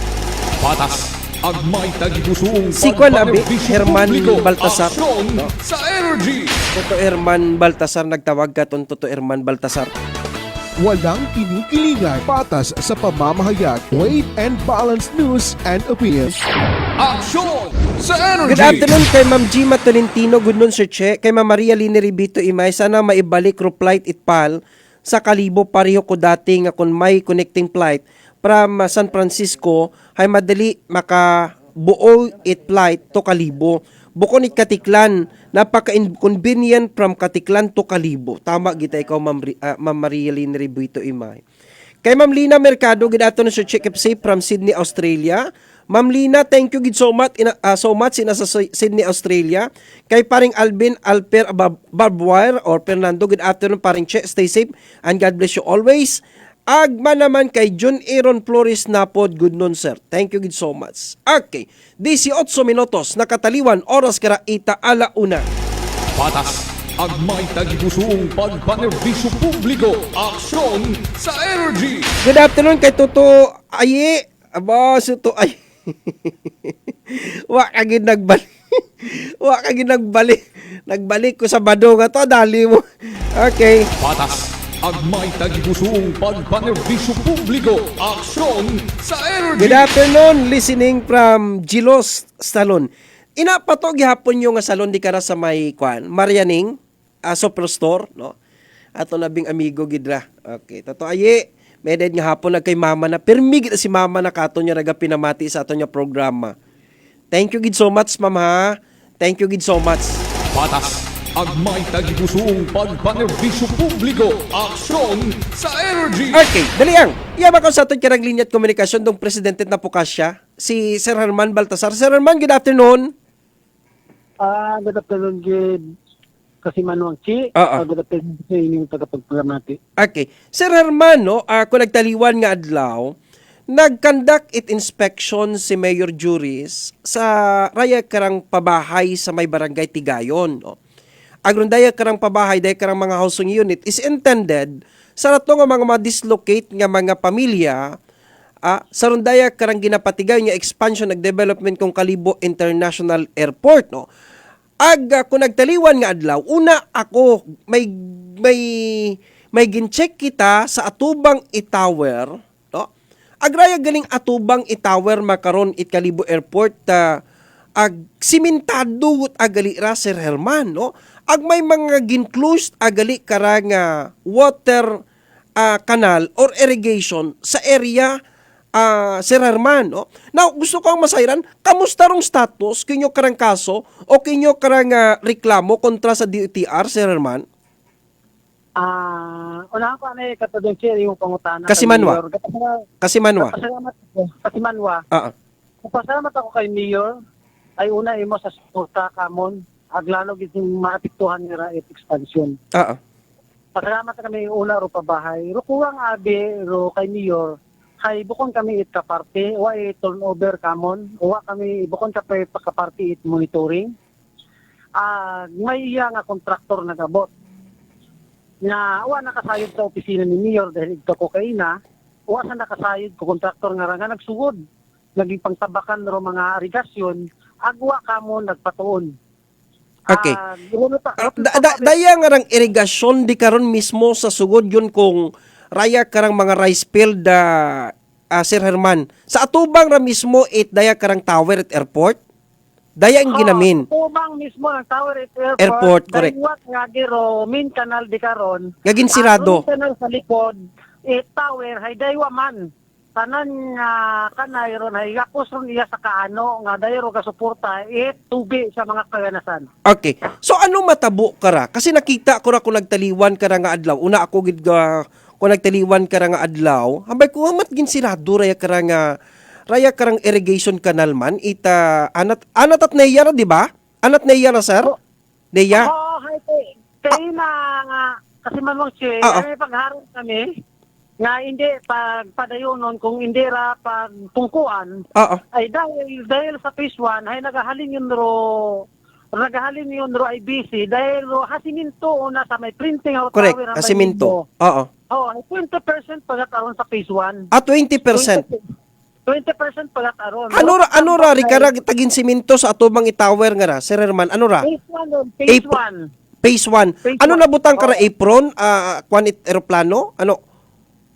[SPEAKER 2] Patas ang may tagipusong
[SPEAKER 8] Si Kwan Abi,
[SPEAKER 2] pagpanerbisyo
[SPEAKER 8] Herman
[SPEAKER 2] publiko.
[SPEAKER 8] Baltasar.
[SPEAKER 2] Aksyon
[SPEAKER 8] No.
[SPEAKER 2] sa energy.
[SPEAKER 8] Toto Herman Baltasar nagtawag ka Toto Herman Baltasar.
[SPEAKER 6] Walang kinikilingan, patas sa pamamahayag, weight and balanced news and opinions.
[SPEAKER 2] Aksyon sa energy.
[SPEAKER 8] Good afternoon kay Ma'am Gima Tolentino, good noon Sir Che, kay Ma'am Maria Lini Ribito Imay, sana maibalik flight itpal sa Kalibo pareho ko dati nga kung may connecting flight from San Francisco ay madali makabuo it flight to Kalibo. Bukon it Katiklan, napaka-inconvenient from Katiklan to Kalibo. Tama gita ikaw Ma'am Maria Lini Ribito Imay. Kay Ma'am Lina Mercado, good afternoon Sir Che, keep safe from Sydney, Australia. Ma'am Lina, thank you so much in sa Sydney, Australia. Kay paring Alvin Alper Barbwire or Fernando, good afternoon paring Che, stay safe and God bless you always. Agma naman kay John Aaron Flores Napod, good noon sir. Thank you so much. Okay, 18 minutos, nakataliwan, oras kara ita ala una.
[SPEAKER 2] Patas ang may tagipusong pagpanerbisyo publiko. Aksyon sa energy.
[SPEAKER 8] Good afternoon kay Toto Aye. Aba, Toto Aye. Wa kagid nagbalik. Nagbalik ko sa bado nga to, dali mo. Okay.
[SPEAKER 2] Patas ang may tagipusong pagpanerbisyo publiko. Aksyon sa energy.
[SPEAKER 8] Good afternoon, listening from Gilos Salon. Inapato gihapon yung salon di kara sa may kwan, Marianing, Superstore, no? Ato nabing amigo gidra. Okay, tato aye. Meded nga hapon na kay mama na permig si mama na kato niya naga pinamati sa ato niya programa. Thank you gid so much, mama. Thank you gid so much.
[SPEAKER 2] Patas ang may tagipusong pagpanerbisyo publiko. Aksyon sa energy.
[SPEAKER 8] Okay, daliang. Iyama ko sa ato kirang linya at komunikasyon dong presidente na Pukasya, si Sir Herman Baltasar. Sir Herman, good afternoon.
[SPEAKER 1] Good afternoon, good. Kasi Manuang Chi, good afternoon sa inyong tagapagprogramati.
[SPEAKER 8] Okay. Sir Herman, no, kung nagtaliwan nga adlaw, Nag-conduct it inspection si Mayor Juris sa raya karang pabahay sa may barangay Tigayon. No? Agron daya karang pabahay, daya karang mga housing unit is intended sa rato nga mga ma-dislocate nga mga pamilya sa rundaya karang ginapatigayon nga expansion ag development kong Kalibo International Airport. No? Kung nagtaliwan nga adlaw, una ako may gincheck kita sa atubang itower. Agraya galing atubang itower makaron it Kalibo Airport ag simentado agali ra Sir Herman, no? Ag may mga ginclosed agali karang water canal or irrigation sa area Sir Herman, no? Now gusto ko ang masayran, kamusta rong status kinyo karang kaso o kinyo karang reklamo kontra sa DOTR Sir Herman?
[SPEAKER 1] Una ko katulong siya yung pangutana.
[SPEAKER 8] Kasimanwa.
[SPEAKER 1] Pasalamat ako kay Mayor. Ay una imo sa suporta kamon. Aglano gid maapektuhan nila it expansion. Pasalamat kami una ro pabahay. Ro kuwang abi ro kay Mayor. Hay bukon kami it kaparte. Wa turnover kamon. Wa kami bukon ka pakaparte it monitoring. May iya nga kontraktor nagabot. Na wa nakasayod sa opisina ni Mayor dahil ito kokaina, wa sa nakasayod ko kontraktor nga nagsugod, naging pangtabakan ro mga irigasyon, agwa kamo nagpatuon.
[SPEAKER 8] Okay. Daya nga rang irigasyon di karon mismo sa sugod yun kung raya karang mga rice field Sir Herman. Sa atubang ra mismo daya karang tower at airport. Daya ang ginamin.
[SPEAKER 1] Atubang mismo ang tower at
[SPEAKER 8] airport, correct.
[SPEAKER 1] Dayuat nga giro main canal di karon.
[SPEAKER 8] Gagin sirado.
[SPEAKER 1] Canal sa likod, tower hay daywa man. Tanan nga kanay ron hay gapos ron iya sa kaano nga dayro ka suporta tubi sa mga kaganasan.
[SPEAKER 8] Okay. So ano matabo kara? Kasi nakita ko ra kung nagtaliwan kara nga adlaw. Una ako gid kung nagtaliwan kara nga adlaw, hambay ko mat gin sirado raya kara nga raya karang irrigation canal man anat at Neya ra, di ba? Anat Neya ra, sir? Neya?
[SPEAKER 1] Hay kay na nga kasi manong siya kami pagharap kami nga hindi pagpadayonon kung hindi ra pagtungkuan ay dahil sa phase 1 ay nagahalin yun ro IBC dahil ro hasiminto una sa may printing o
[SPEAKER 8] correct, hasiminto. Oo.
[SPEAKER 1] 20% pagkataon sa phase 1.
[SPEAKER 8] 20%.
[SPEAKER 1] 20% pala taron.
[SPEAKER 8] Ano ra rikara tagin simento sa atubang itower nga ra, Sir Herman? Ano ra? Phase 1. Ano nabutang kara apron? Kwan it eroplano? Ano?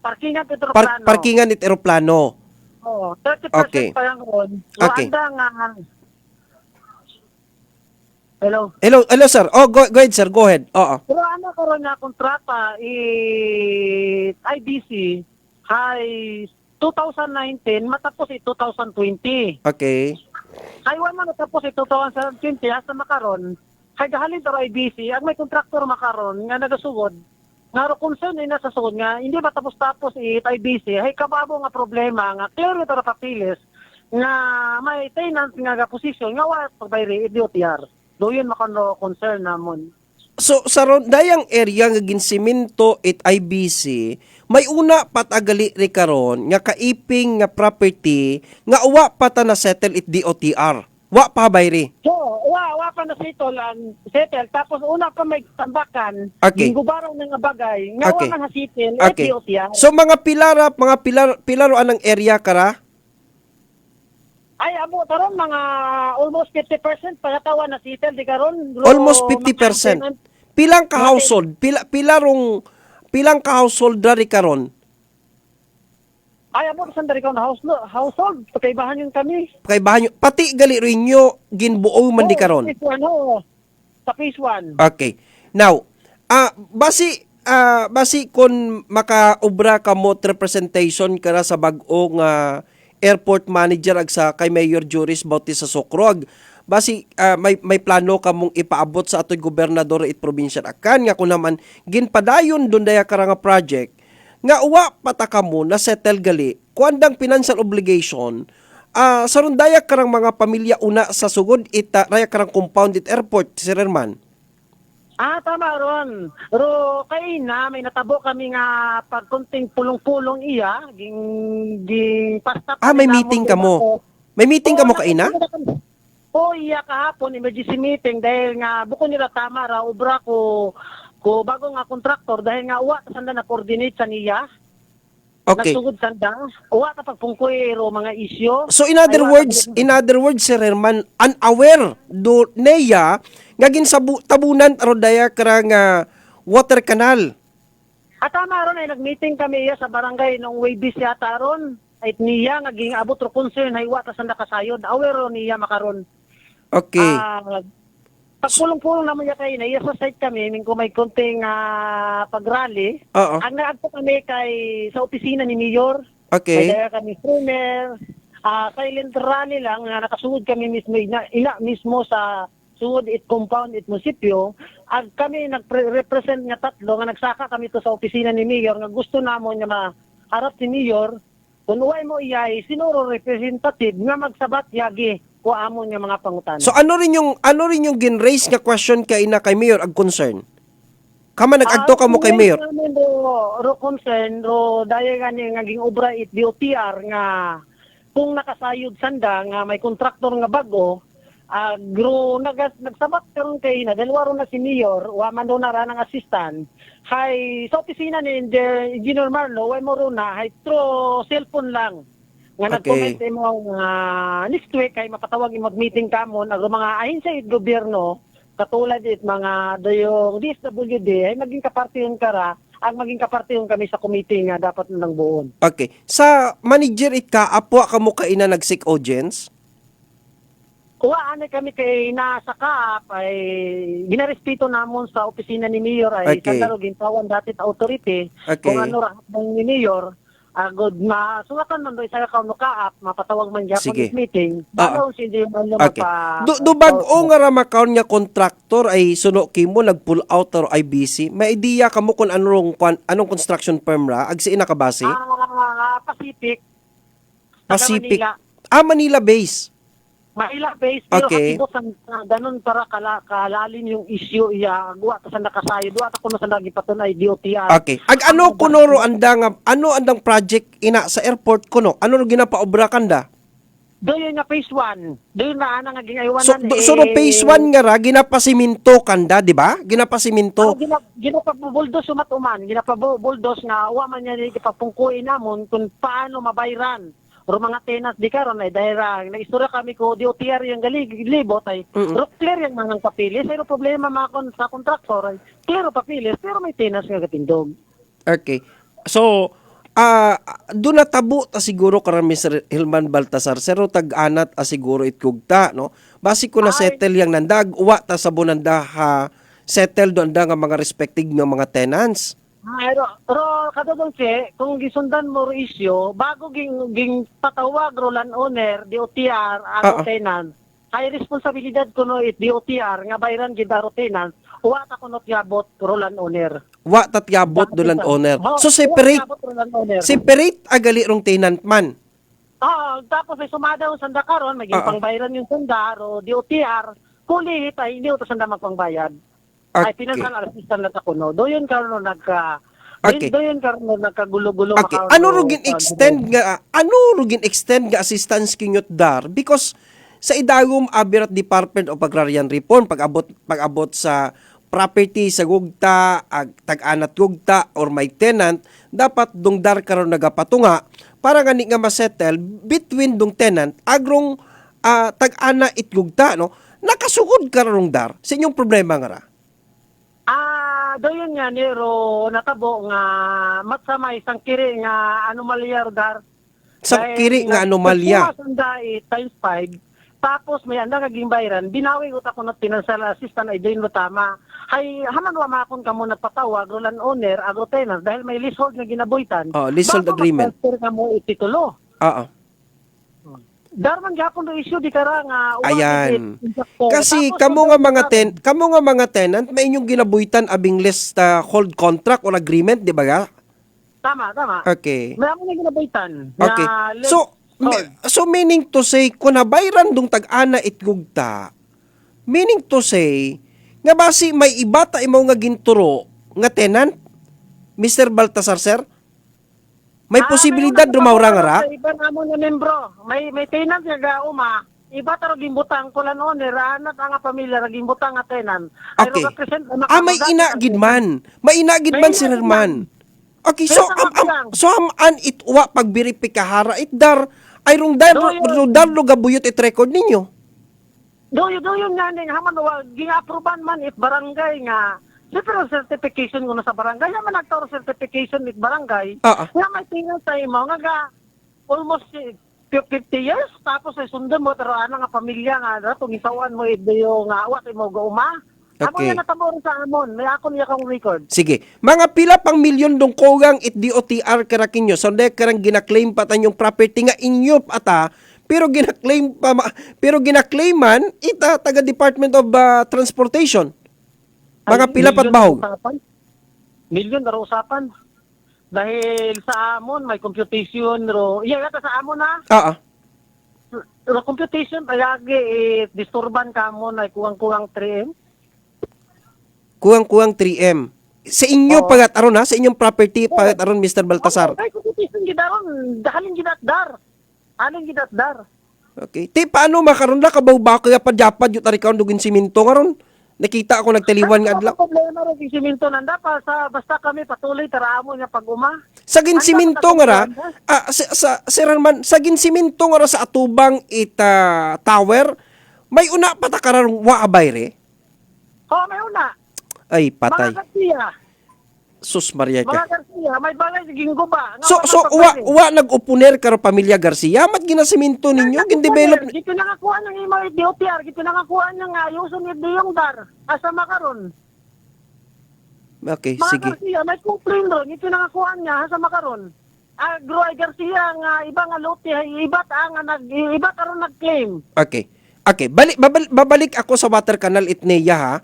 [SPEAKER 1] Parkingan it eroplano.
[SPEAKER 8] Parkingan it eroplano.
[SPEAKER 1] 30%
[SPEAKER 8] okay.
[SPEAKER 1] pa lang ron.
[SPEAKER 8] Okay.
[SPEAKER 1] Hello,
[SPEAKER 8] sir. Go ahead, sir. Go ahead. Oo.
[SPEAKER 1] Pero ano karon na kontrata IBC hay 2019 matapos 2020.
[SPEAKER 8] Okay.
[SPEAKER 1] Kaywan man matapos 2020 hasta makaron. Kay gahalin daro IBC ang may kontraktor makaron nga nagasugod. Nga ro concern ina sa sugod nga hindi matapos-tapos IBC hay kababo nga problema nga clear daro papilis nga may tenant nga posisyon nga wa pagbayri DOTR. Doyon makano concern namon.
[SPEAKER 8] So sa dayang area nga ginsiminto IBC, may una patagali ri karon nga kaiping nga property nga uwa pa ta na settle DOTR. Wa pa bayri.
[SPEAKER 1] So, wa pa na settle tapos una pa may tambakan.
[SPEAKER 8] Okay.
[SPEAKER 1] Gubarong nga bagay nga wa man settle DOTR.
[SPEAKER 8] So mga pilaro anang area kara?
[SPEAKER 1] Ay amo taron mga almost 50% pagatawa na settle di karon.
[SPEAKER 8] Almost 50%. Pilang ka household? Pilang ka household dari karon?
[SPEAKER 1] Ay amo sa dari karon household pakaibahan yun kami.
[SPEAKER 8] Pakaibahan yun. Pati gali rin nyo ginbuo man di karon.
[SPEAKER 1] Sa phase 1.
[SPEAKER 8] Okay. Now, basi kung makaobra ka mo representation kara sa bag-ong airport manager ag sa kay Mayor Juris Bautista Socrog. Basi may plano ka mong ipaabot sa ato'y gobernador it probinsya akan nga kung naman ginpadayon doon daya karanga project nga uwa pataka mo na settle gali kuandang financial obligation sa rundaya karang mga pamilya una sa sugod raya karang compound it airport, Sir Herman.
[SPEAKER 1] Tama ron. Pero kay na may natabo kami nga pag kunting pulong-pulong iya, ging pasta.
[SPEAKER 8] May meeting ka mo. May meeting ka mo kay na?
[SPEAKER 1] Iya kahapon emergency meeting dahil nga buko nila tama ra obra ko bago nga kontraktor dahil nga uwa ta sanda na coordinate sa niya.
[SPEAKER 8] Okay.
[SPEAKER 1] Nasugod sanda. Uwa ta pagpungkoy ro mga isyo.
[SPEAKER 8] So in other words, Sir Herman, unaware do neya nga tabunan aro daya karang water canal.
[SPEAKER 1] Tama ron ay nag-meeting kami iya sa barangay nung Waybis yata ron. Ay niya nga ging abot ro concern ay uwa ta sanda kasayod. Aware ro niya makaron.
[SPEAKER 8] Okay.
[SPEAKER 1] Pagpulong-pulong naman niya kayo na iya sa site kami min ko may konting pag-rally. Ang naagpo kami kay sa opisina ni Mayor.
[SPEAKER 8] Okay.
[SPEAKER 1] Kaya kami streamer. Silent rally lang nga nakasugod kami mismo ila mismo sa sugod it compound it munisipyo. Ag kami nagre-represent nga tatlo nga nagsaka kami to sa opisina ni Mayor nga gusto namon nga maharap si Mayor. Kung uway mo iyay sinuro representative nga magsabat yagi ko amon nga mga pangutana.
[SPEAKER 8] So ano rin yung gin-raise nga question kay Mayor ag concern? Kama nag-agto ka mo kay Mayor.
[SPEAKER 1] Ro concern ro daya gani nga ging obra it DOTR nga kung nakasayod sanda nga may kontraktor nga bago nagsabat karon kay na dalawa ron na si Mayor wa man do na ra ng assistant hay sa opisina ni Engineer Marlo way mo ron na hay through cellphone lang. Nga nag-comment mo next week kay mapatawag mag-meeting kamon ang mga ahensya it gobyerno katulad it mga dayong DSWD ay maging kapartiyon kara ang maging kapartiyon kami sa committee nga dapat nang buon.
[SPEAKER 8] Okay. Sa manager apwa ka mo kay nag-seek audience?
[SPEAKER 1] Kuhaan kami kay nasa kaap ay ginarespeto namon sa opisina ni Mayor ay sandalo gintawan dati ta authority kung ano ra ni Mayor agod masungatan man do isa ka no kaap mapatawag man gyapon meeting daw si di man mapa
[SPEAKER 8] do bag-o nga ra makaon nga kontraktor ay suno kimo nag-pull out or IBC may idea kamo kung anong construction firm ra ag si ina ka base? Pacific. Manila base.
[SPEAKER 1] Manila base pero katibot ganun para kalalim yung issue iya guwa ta sa nakasayo duwa ta kuno sa nagipatunay DOTR.
[SPEAKER 8] Okay. Ag ano kunoro andang project ina sa airport kuno? Ano ginapaobra kanda?
[SPEAKER 1] Doon nga phase 1. Doon na nga gingaywanan
[SPEAKER 8] so phase 1 nga ra ginapasiminto kanda, di ba? Ginapasiminto.
[SPEAKER 1] Ginapabuldos umatuman, ginapabuldos nga wa man niya ipapungkuin namon kung paano mabayran. Pero mga tenants di karon ay dahil naistorya kami ko DOTR yung galibot ay clear yung mga papilis. Pero problema sa kontraktor ay clear papilis pero may tenants nga katindog.
[SPEAKER 8] Okay. So, doon natabo ta siguro karami Mr. Hilman Baltasar. Pero tag-anat siguro itkugta, no? Basi ko na settle yang nandag. Uwa ta sa bunanda settle doon nga mga respective ng mga tenants.
[SPEAKER 1] Pero kadodong kung gisundan mo issue bago ging patawag ro landowner DOTR ang tenant ay responsibilidad kuno it DOTR nga bayran gid ro tenant wa ta kuno tiabot ro landowner
[SPEAKER 8] wa ta tiabot do landowner so separate agali rong tenant man
[SPEAKER 1] tapos ay sumada ang sanda karon maging pangbayran yung sanda ro DOTR kulit ay hindi to sanda magpangbayad. Ay pinasal assistant na kuno. Doyon karon doyon karon nagkagulo-gulo
[SPEAKER 8] makaon. Ano rugin extend nga assistance kinyot dar because sa idagom Abirat Department of Agrarian Reform pag-abot sa property sa gugta tag-anat gugta or may tenant dapat dong dar karon nagapatunga para gani nga ma-settle between dong tenant agrong tag-ana it gugta no nakasugod karon dar sa inyong problema nga ra.
[SPEAKER 1] Doon nga nero natabo nga matsamay sang kiri nga anomalya dar.
[SPEAKER 8] Sang kiri nga anomalya.
[SPEAKER 1] Times 5 tapos may anda kaging bayran binawi uta ko na financial assistant ay doon tama. Hay haman wa makon kamo nagpatawag roland owner agro tenant dahil may leasehold nga ginaboytan.
[SPEAKER 8] Leasehold agreement.
[SPEAKER 1] Transfer kamo ititulo. Darman gyapon do issue di kara nga
[SPEAKER 8] ayan. Kasi kamo nga mga tenant may inyong ginabuhitan abing list hold contract or agreement di ba ga?
[SPEAKER 1] Tama.
[SPEAKER 8] Okay.
[SPEAKER 1] May amo nga ginabuhitan.
[SPEAKER 8] Okay. So meaning to say kun nabayran dong tag-ana itgugta meaning to say Nga basi may iba ta imo nga ginturo nga tenant, Mr. Baltasar, sir? May posibilidad rumawra nga ra?
[SPEAKER 1] Iba namon nga membro. May tenant nga gauma. Iba taro gimbutang ko lang noon, ranat ang pamilya ra gimbutang nga tenant.
[SPEAKER 8] Okay. May inagid man. May inagid man, Sir Herman. Okay, so an itwa pagbiripikahara itdar ay rung dar lo gabuyot it record ninyo.
[SPEAKER 1] Do yun nga ning haman gi-approvean man it barangay nga. Siyempre certification ko na sa barangay, man nagtaro certification it barangay. Nga may tingnan sa imo nga almost 50 years tapos ay sundan mo pero ana nga pamilya nga tong isawan mo idyo nga awat mo gauma. Ako
[SPEAKER 8] Okay.
[SPEAKER 1] na natabo sa amon, may ako niya kang record.
[SPEAKER 8] Sige. Mga pila pang milyon dong kogang it DOTR karakinyo. So de karang gina-claim pa tanyong property nga inyo ata pero gina-claim man ita taga Department of Transportation. Mga pila pat bahog.
[SPEAKER 1] Milyon na usapan. Dahil sa amon may computation ro. Iya yata sa amon na. Ro computation payagi disturban ka mo na kuwang-kuwang 3M.
[SPEAKER 8] Kuwang-kuwang 3M. Sa inyo pagat aron ha, sa inyong property pagat aron Mr. Baltasar.
[SPEAKER 1] Ay computation gidaron, dahalin gidatdar. Alin gidatdar.
[SPEAKER 8] Okay. Ti paano makaron na kabaw ba kaya padjapad yung tarikaw dugin siminto ngaron? Nakita ako nagtaliwan nga adlaw.
[SPEAKER 1] Problema rin yung siminto nanda pa basta kami patuloy taraamo niya pag-uma.
[SPEAKER 8] Sa ginsiminto nga ra, Sir Herman, sa ginsiminto nga ra sa atubang tower, may una patakarang waabay re?
[SPEAKER 1] May una.
[SPEAKER 8] Ay, patay.
[SPEAKER 1] Mga Garcia.
[SPEAKER 8] Sus Maria
[SPEAKER 1] Mga
[SPEAKER 8] ka.
[SPEAKER 1] Garcia, may balay sa Gingguba.
[SPEAKER 8] So wa nag-upuner karo pamilya Garcia, mat ginasiminto ninyo, gin-develop.
[SPEAKER 1] Dito na nga kuha ng imo DOTR, dito na nga kuha ng ayuson ni yung dar. Asa makaron.
[SPEAKER 8] Okay,
[SPEAKER 1] Mga
[SPEAKER 8] sige.
[SPEAKER 1] Garcia, may complain ron, dito na nga kuha niya asa makaron. Groy Garcia nga iba nga lote, iba karon nag-claim.
[SPEAKER 8] Okay. Okay, babalik ako sa water canal Itneya ha.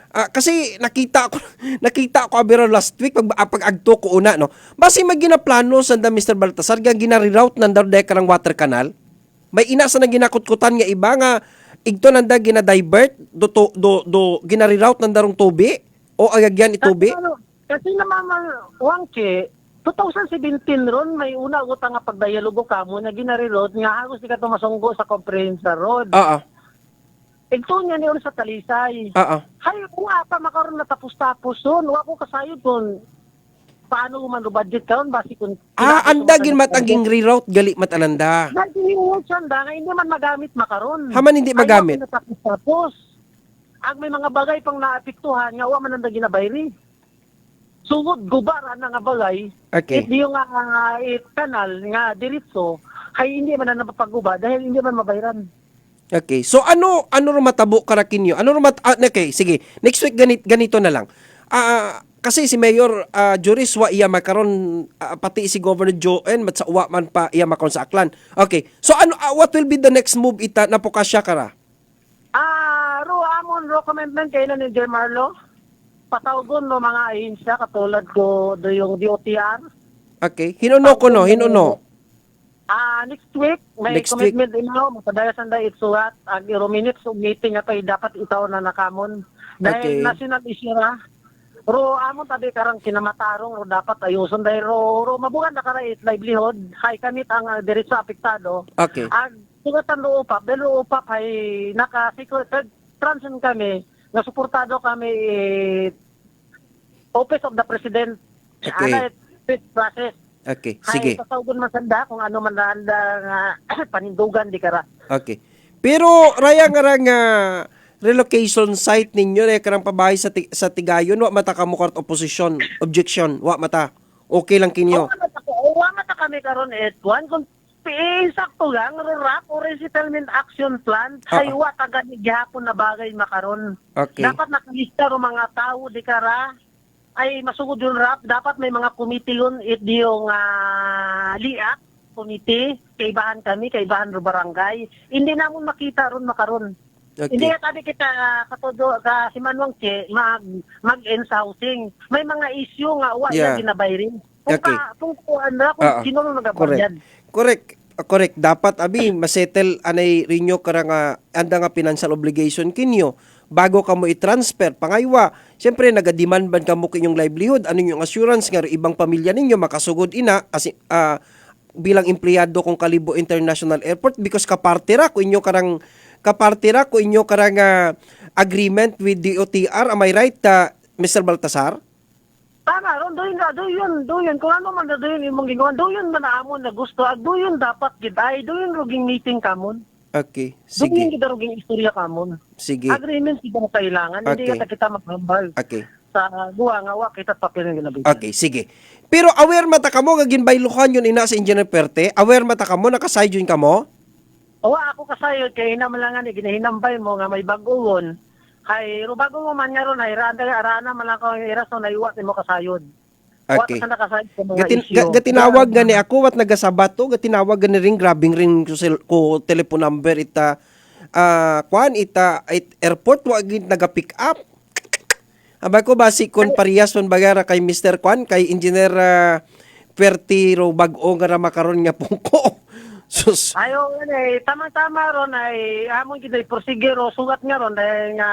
[SPEAKER 8] Kasi nakita ko abiro last week pag agto ko una no. Basi maginaplano sa Mr. Baltasar nga ginariroute nanda dekarang water canal. May ina sa ginakutkutan nga iba nga igto nanda gina-divert do ginariroute nanda rong tubi o agagyan itubi.
[SPEAKER 1] Kasi naman wangke 2017 ron may una utang nga pagdialogo kamo na ginariroute nga hagos di ka masunggo sa comprehensive road. Ito niya niyon sa Talisay. Hay, nga pa makaroon na tapos-tapos doon. Wa ko kasayod doon. Paano man budget karon basi kun
[SPEAKER 8] andagin mataging reroute gali matananda.
[SPEAKER 1] Naging sanda nga hindi man magamit makaron.
[SPEAKER 8] Haman hindi magamit.
[SPEAKER 1] Tapos ang may mga bagay pang naapektuhan nga wa man nanda ginabayri. Sugod gubar na nga bagay.
[SPEAKER 8] Okay.
[SPEAKER 1] Hindi yung kanal nga diretso hay hindi man na napapagguba dahil hindi man mabayran.
[SPEAKER 8] Okay. So ano matabo karakinyo? Okay, sige. Next week ganito na lang. Kasi si Mayor Juris wa iya makaron pati si Governor Joen mat sa uwa man pa iya makaron sa Aklan. Okay. So what will be the next move ita napokasya kara?
[SPEAKER 1] Amon recommendment kay ni J. Marlo. Patawgon no mga ahensya katulad ko do yung DOTR.
[SPEAKER 8] Okay. Hinuno ko no.
[SPEAKER 1] Next week, may commitment din mo. Matadaya sanda itsuat. Ang 0 minutes of meeting ato dapat itaw na nakamon. Dahil national issue ra. Ro amon tabi karang kinamatarong ro dapat ayuson dahil ro mabugan na kara livelihood. Hay kamit ang diretso apektado.
[SPEAKER 8] Okay.
[SPEAKER 1] Ang sugatan ro upap. Dahil ro upap ay naka-secret transition kami. Nasuportado kami Office of the President.
[SPEAKER 8] Okay.
[SPEAKER 1] Process.
[SPEAKER 8] Okay, sige.
[SPEAKER 1] Ay, pasawgon masanda kung ano man nga panindugan di kara.
[SPEAKER 8] Okay. Pero raya nga relocation site ninyo na karang pabahay sa Tigayon, wa mata kamo kart opposition, objection, wa mata. Okay lang kinyo.
[SPEAKER 1] Wa mata kami karon kung sakto lang rap or resettlement action plan ay wa taga gihapon na bagay makaron.
[SPEAKER 8] Okay.
[SPEAKER 1] Dapat nakalista ro mga tao di kara ay masugod yung rap, dapat may mga committee yun, yung liak, committee, kaibahan kami, kaibahan ro barangay. Hindi namon makita ron makaron. Okay. Hindi nga tabi kita katodo ka si Manwang Che mag-end sa housing. May mga issue nga wa na ginabayrin. Kung sino mo nagabayad.
[SPEAKER 8] Correct. Dapat abi masettle anay rinyo karang anda nga financial obligation kinyo. bago ka mo i-transfer. Pangaywa, siyempre nagademand ban ka mo kinyong livelihood, ano yung assurance nga ibang pamilya ninyo makasugod ina kasi bilang empleyado kong Kalibo International Airport because kapartira ko inyo karang agreement with DOTR. Am I right, Mr. Baltasar?
[SPEAKER 1] Tama, ron, doon. Kung ano man na doon imong gingawan, doon man na amon na gusto. At doon dapat giday, doon ruging meeting kamon.
[SPEAKER 8] Okay,
[SPEAKER 1] Doon
[SPEAKER 8] sige.
[SPEAKER 1] kita ruging istorya kamon.
[SPEAKER 8] Sige.
[SPEAKER 1] Agreement kita na kailangan, hindi
[SPEAKER 8] Okay.
[SPEAKER 1] kita maghambal.
[SPEAKER 8] Okay.
[SPEAKER 1] Sa buwa nga, wa kita papel ng ginabitan.
[SPEAKER 8] Okay, sige. Pero aware mata ka mo, gagin bayluhan yun ina sa Engineer Perte? Aware mata ka mo, nakaside yun ka mo?
[SPEAKER 1] Wa ako kasayod, kaya hinamalangan, ginahinambay mo nga may baguon. Kay bago mo man nga ron, ay rana man lang ko yung iraso na iwat mo kasayod.
[SPEAKER 8] Okay.
[SPEAKER 1] Wa ka nakasayod sa mga isyo.
[SPEAKER 8] Gatinawag nga ni ako, wat nagasabato, gatinawag nga ni ring, grabing ring ko telephone number, airport, wag naga-pick up. Aba ko basi kon parehas man bagara kay Mr. Kwan kay Engineer Perte ro bag-o nga makaron nga pungko. Sus.
[SPEAKER 1] Ayo tama-tama ron ay amon gid prosedur ro sugat nga ron dahil nga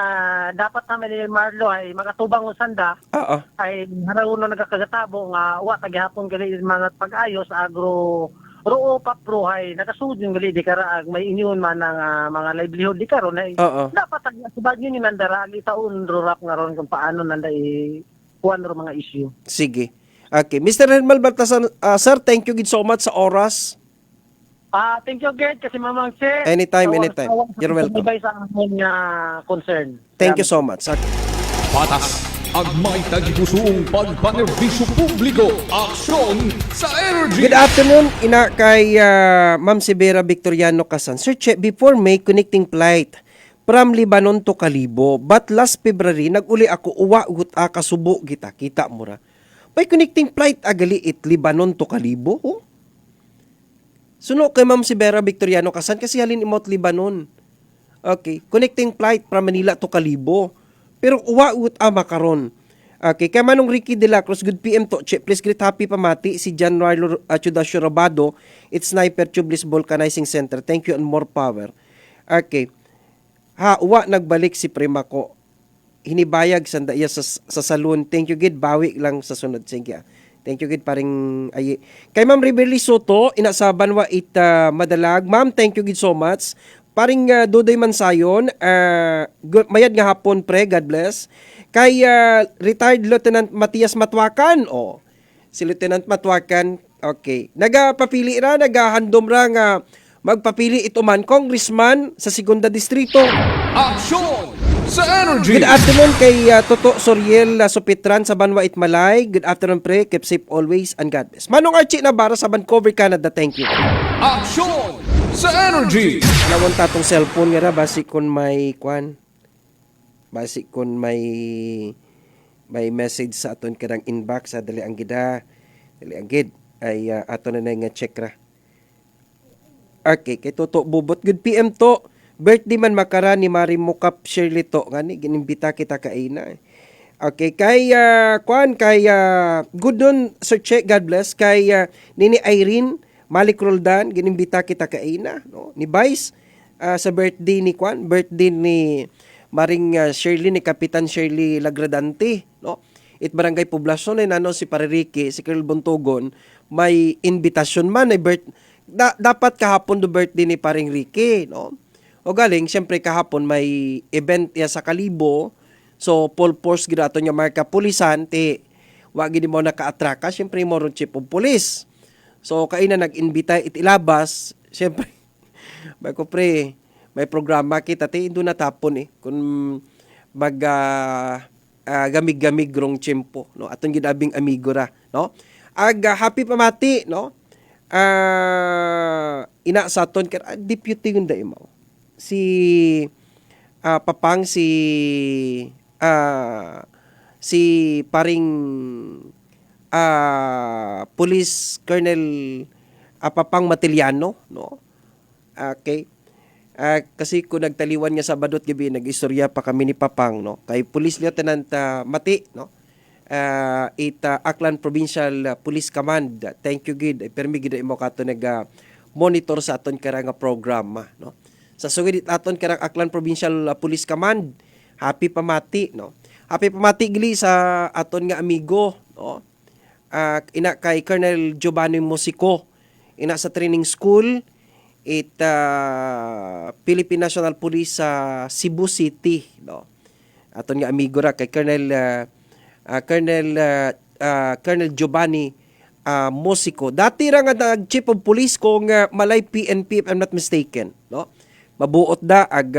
[SPEAKER 1] dapat naman ni Marlo ay makatubang usanda.
[SPEAKER 8] Oo.
[SPEAKER 1] Ay harauno nagakagatabo nga wa tagihapon gali mga pag-ayos agro ro papro ay nakasud yung gali di karaag may inyon man ng mga livelihood di karon ay dapat subad yun yung nandara taon ro rap nga ron kung paano nanday kuan ro mga issue.
[SPEAKER 8] Sige. Okay, Mr. Hermal Baltasar, sir, thank you gid so much sa oras.
[SPEAKER 1] Thank you again kasi Mamang Che.
[SPEAKER 8] Anytime. You're welcome.
[SPEAKER 1] Sa amon nga concern.
[SPEAKER 8] Thank you so much. Okay.
[SPEAKER 2] Patas, agmay tagipusoong pagpanerbisyo publiko, aksyon sa energy.
[SPEAKER 8] Good afternoon, ina kay Ma'am Sibera Victoriano Casan. Sir Che, before May connecting flight from Lebanon to Kalibo, but last February naguli ako uwa gut kasubo kita mo ra. By connecting flight agali it Lebanon to Kalibo. Oh? Suno kay Ma'am Sibera Victoriano Casan kasi halin imot Lebanon. Okay, connecting flight from Manila to Kalibo. Pero uwa ut makaron. Okay, kay Manong Ricky De La Cruz, good PM to. Che, please greet happy pamati si John Rilo Chudacio Robado. It's Sniper Tubeless Vulcanizing Center. Thank you and more power. Okay. Uwa nagbalik si Prima ko. Hinibayag sanda iya sa saloon. Thank you gid, bawi lang sa sunod. Thank you. Thank you gid paring ay. Kay Ma'am Riverly Soto, inasaban wa madalag. Ma'am, thank you gid so much. Paring Dudoy Mansayon, mayad nga hapon pre, God bless. Kay retired Lieutenant Matias Matwakan, si Lieutenant Matwakan, okay. Nagapapili ra, nagahandom ra nga magpapili ito man, Congressman sa Segunda Distrito.
[SPEAKER 2] Aksyon sa energy.
[SPEAKER 8] Good afternoon kay Toto Soriel Supitran sa Banwa Itmalay. Good afternoon pre, keep safe always and God bless. Manong Archie Navarro sa Vancouver, Canada, thank you.
[SPEAKER 2] Aksyon sa energy.
[SPEAKER 8] Alam tatong cellphone nga ra basi kon may message sa aton kadang inbox sa dali ang gid ay aton na nga check ra. Okay, kay Toto Bubot, good PM to. Birthday man makara ni Mari Mukap Shirley to ngani ginimbita kita kaina. Okay, kay good nun Sir Che, God bless. Kay Nini Irene Malik Roldan, ginimbita kita kaina, no? Ni Vice, sa birthday ni Maring Shirley, ni Kapitan Shirley Lagradante, no? It Barangay Poblacion ay nano si Paririki, si Colonel Buntogon, may invitation man, ay dapat kahapon do birthday ni Paring Ricky, no? O galing, syempre kahapon may event ya sa Kalibo, so full force girato niya marka pulisan, wag gid mo naka-atraka, syempre mo ron chief of police. So kaina nag-invita itilabas, syempre bako pre, may programa kita indo natapon kung gamig-gamig rong tiyempo, no? Aton gidabing amigo ra, no? Happy pamati, no? Ina sa aton deputy gunda imo. Si papang si paring Police Colonel Papang Matiliano, no? Okay. Kasi kung nagtaliwan nga Sabadot gabi, nag-istorya pa kami ni Papang, no? Kay Police Lieutenant Mati, no? Aklan Provincial Police Command. Thank you gid. Permi gid imo kato monitor sa aton karang programa, no? Sa sugid aton karang Aklan Provincial Police Command, Happy pamati, no? Happy pamati gili sa aton nga amigo, no? Ina kay Colonel Giovanni Musico, ina sa training school Philippine National Police sa Cebu City, no? Aton nga amigo ra kay Colonel Giovanni Musico. Dati ra nga chief of police kung Malay PNP if I'm not mistaken, no? Mabuot da ag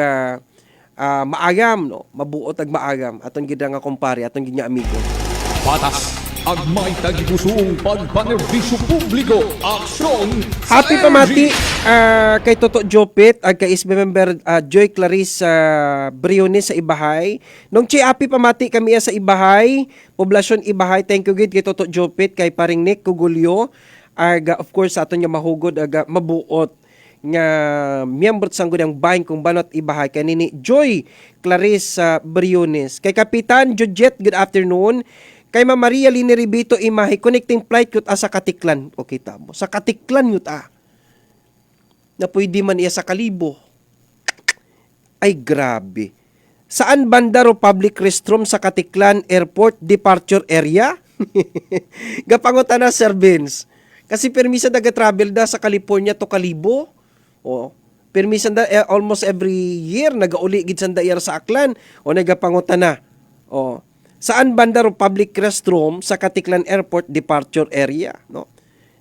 [SPEAKER 8] maagam, no? Mabuot ag maagam aton gid nga kumpare, aton gid nga amigo.
[SPEAKER 2] Patas ang may tagipusong pagpanerbisyo publiko. Aksyon sa
[SPEAKER 8] Happy pamati kay Toto Jopit ag kay SB member Joy Clarice Briones sa Ibahay. Nung happy pamati kami sa Ibahay, poblasyon Ibahay. Thank you gid kay Toto Jopit, kay paring Nick Cugulio ag of course aton nga mahugod ag mabuot nga miyembro sang gudang bahin kung banot Ibahay kanini Joy Clarice Briones. Kay Kapitan Jojet, good afternoon. Kay Ma Maria Lini Ribito Imahe, connecting flight yut sa Katiklan. Okay, tamo. Sa Katiklan yut na pwede man iya sa Kalibo. Ay, grabe. Saan banda ro public restroom sa Katiklan Airport Departure Area? Gapangutan na, Sir Vince. Kasi permisa daga-travel da sa California to Kalibo. O, permisa da almost every year nagauli gid sanda iyar sa Aklan o nagapangutan na. O, saan banda ro public restroom sa Katiklan Airport Departure Area, no?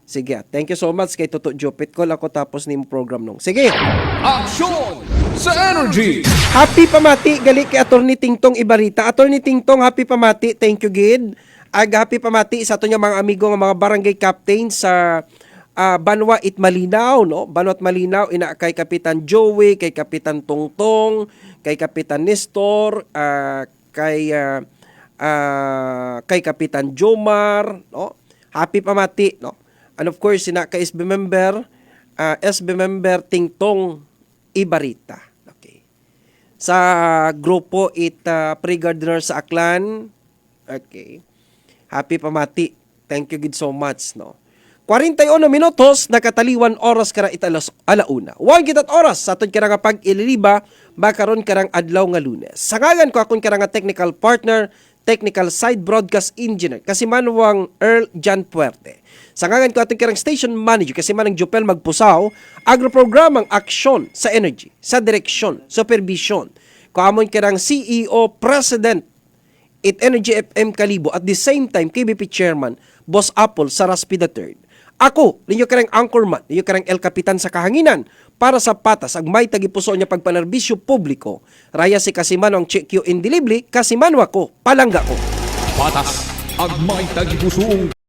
[SPEAKER 8] Sige, thank you so much kay Toto Jopit. Call ako tapos ni program nung. Sige.
[SPEAKER 2] Aksyon sa Energy.
[SPEAKER 8] Happy pamati gali kay Attorney Tingtong Ibarita. Attorney Tingtong, happy pamati. Thank you gid. Happy pamati sa ato nga mga amigo nga mga barangay captain sa Banwa it Malinaw, no? Banwa at Malinaw, ina kay Kapitan Joey, kay Kapitan Tongtong, kay Kapitan Nestor, kay Kapitan Jomar, no? Happy pamati, no? And of course, sina kay SB member Tingtong Ibarita. Okay. Sa grupo pre-gardener sa Aklan. Okay. Happy pamati. Thank you gid so much, no? 41 minutos nakataliwan oras kara italas alauna. Huwag kitat oras sa aton kara nga pag-ililiba bakaron karang adlaw nga Lunes. Sangagan ko akong kara nga technical partner, technical side broadcast engineer kasi manwang Earl Jan Puerte. Sangagan ko ating karang station manager kasi manang Jopel Magpusaw, agroprogramang aksyon sa energy, sa direksyon, supervision. Ko amon karang CEO, President, Energy FM Kalibo at the same time KBP Chairman, Boss Apple Saraspi III. Ako, ninyo karang anchorman, ninyo karang El Capitan sa kahanginan para sa patas ang may tagipuso niya pagpanerbisyo publiko. Raya si Kasimano ang check you in delivery, Kasimano ako, palangga ko.
[SPEAKER 2] Patas ang may tagipusong